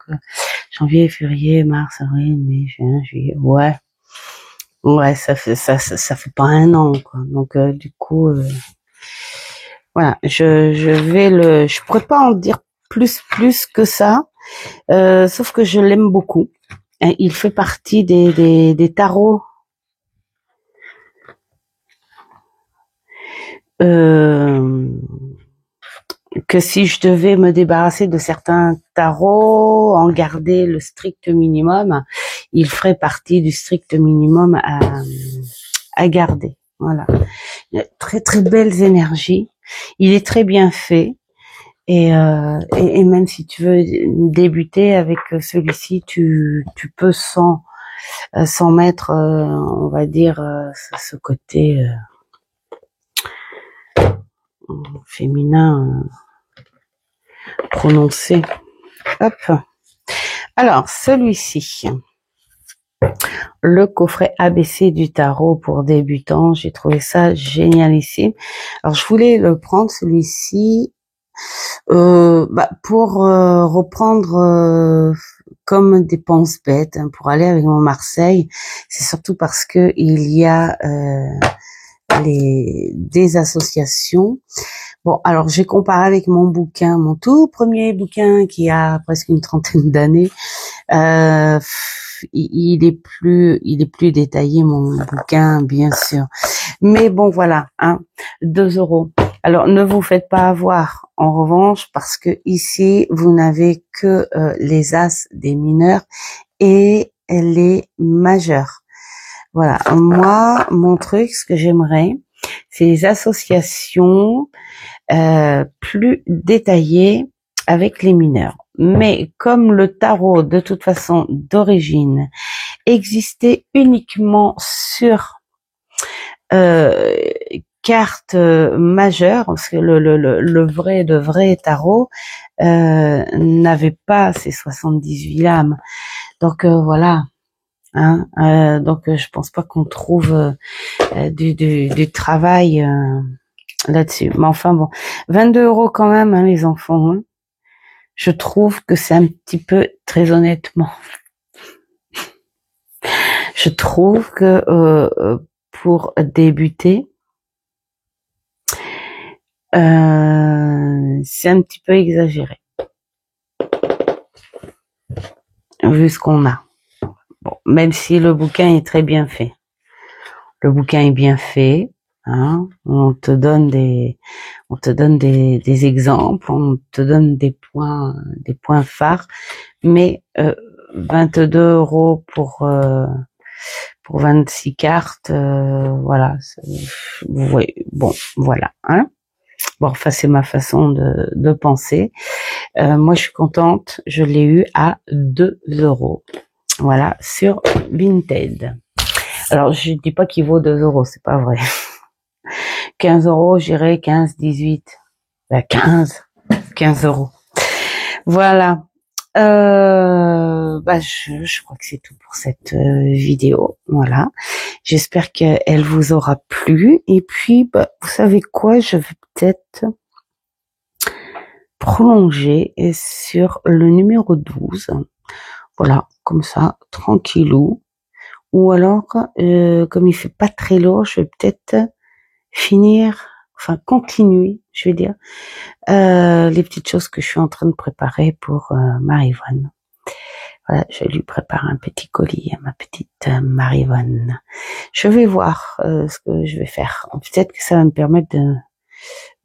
janvier, février, mars, avril, mai, juin, juillet. Ouais, ça fait pas un an, quoi. Donc du coup, voilà, je pourrais pas en dire plus que ça, sauf que je l'aime beaucoup. Il fait partie des tarots que si je devais me débarrasser de certains tarots, en garder le strict minimum, il ferait partie du strict minimum à garder. Voilà. Très très belles énergies. Il est très bien fait. Et même si tu veux débuter avec celui-ci, tu peux sans mettre, on va dire, ce côté féminin prononcer. Hop. Alors, celui-ci. Le coffret ABC du tarot pour débutants. J'ai trouvé ça génialissime. Alors, je voulais le prendre, celui-ci, pour reprendre comme dépense bête, hein, pour aller avec mon Marseille. C'est surtout parce que il y a des associations. Bon, alors j'ai comparé avec mon bouquin, mon tout premier bouquin qui a presque une trentaine d'années. Il est plus détaillé, mon bouquin, bien sûr. Mais bon, voilà, hein, 2 €. Alors, ne vous faites pas avoir, en revanche, parce que ici, vous n'avez que les as des mineurs et les majeurs. Voilà, moi, mon truc, ce que j'aimerais, c'est les associations plus détaillées avec les mineurs. Mais comme le tarot, de toute façon, d'origine, existait uniquement sur carte majeure, parce que le vrai tarot n'avait pas ces 78 lames. Donc voilà. Hein, donc je pense pas qu'on trouve du travail là-dessus. Mais enfin bon, 22 € quand même, hein, les enfants. Hein. Je trouve que c'est un petit peu, très honnêtement, je trouve que pour débuter, c'est un petit peu exagéré, vu ce qu'on a. Bon, même si le bouquin est très bien fait. Le bouquin est bien fait, hein. On te donne des exemples, on te donne des points phares, mais 22 € pour 26 cartes, voilà. Oui, bon, voilà, hein. Bon, enfin, c'est ma façon de penser. Moi, je suis contente. Je l'ai eu à 2 €. Voilà, sur Vinted. Alors, je dis pas qu'il vaut 2 €, c'est pas vrai. 15 €, j'irai 15, 18. 15 €. Voilà. Je crois que c'est tout pour cette vidéo. Voilà. J'espère qu'elle vous aura plu. Et puis, vous savez quoi? Je vais peut-être prolonger sur le numéro 12. Voilà, comme ça, tranquillou. Ou alors, comme il fait pas très lourd, je vais peut-être continuer, je vais dire, les petites choses que je suis en train de préparer pour Marie-Vonne. Voilà, je lui prépare un petit colis à ma petite Marie-Vonne. Je vais voir ce que je vais faire. Peut-être que ça va me permettre de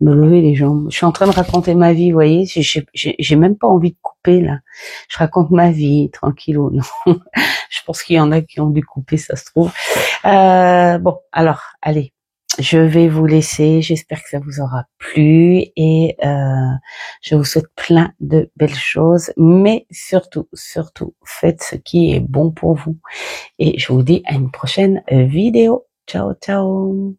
me lever les jambes. Je suis en train de raconter ma vie, vous voyez. J'ai même pas envie de couper là. Je raconte ma vie tranquillou. Non, je pense qu'il y en a qui ont dû couper, ça se trouve. Bon, alors, allez. Je vais vous laisser. J'espère que ça vous aura plu et je vous souhaite plein de belles choses. Mais surtout, faites ce qui est bon pour vous. Et je vous dis à une prochaine vidéo. Ciao, ciao.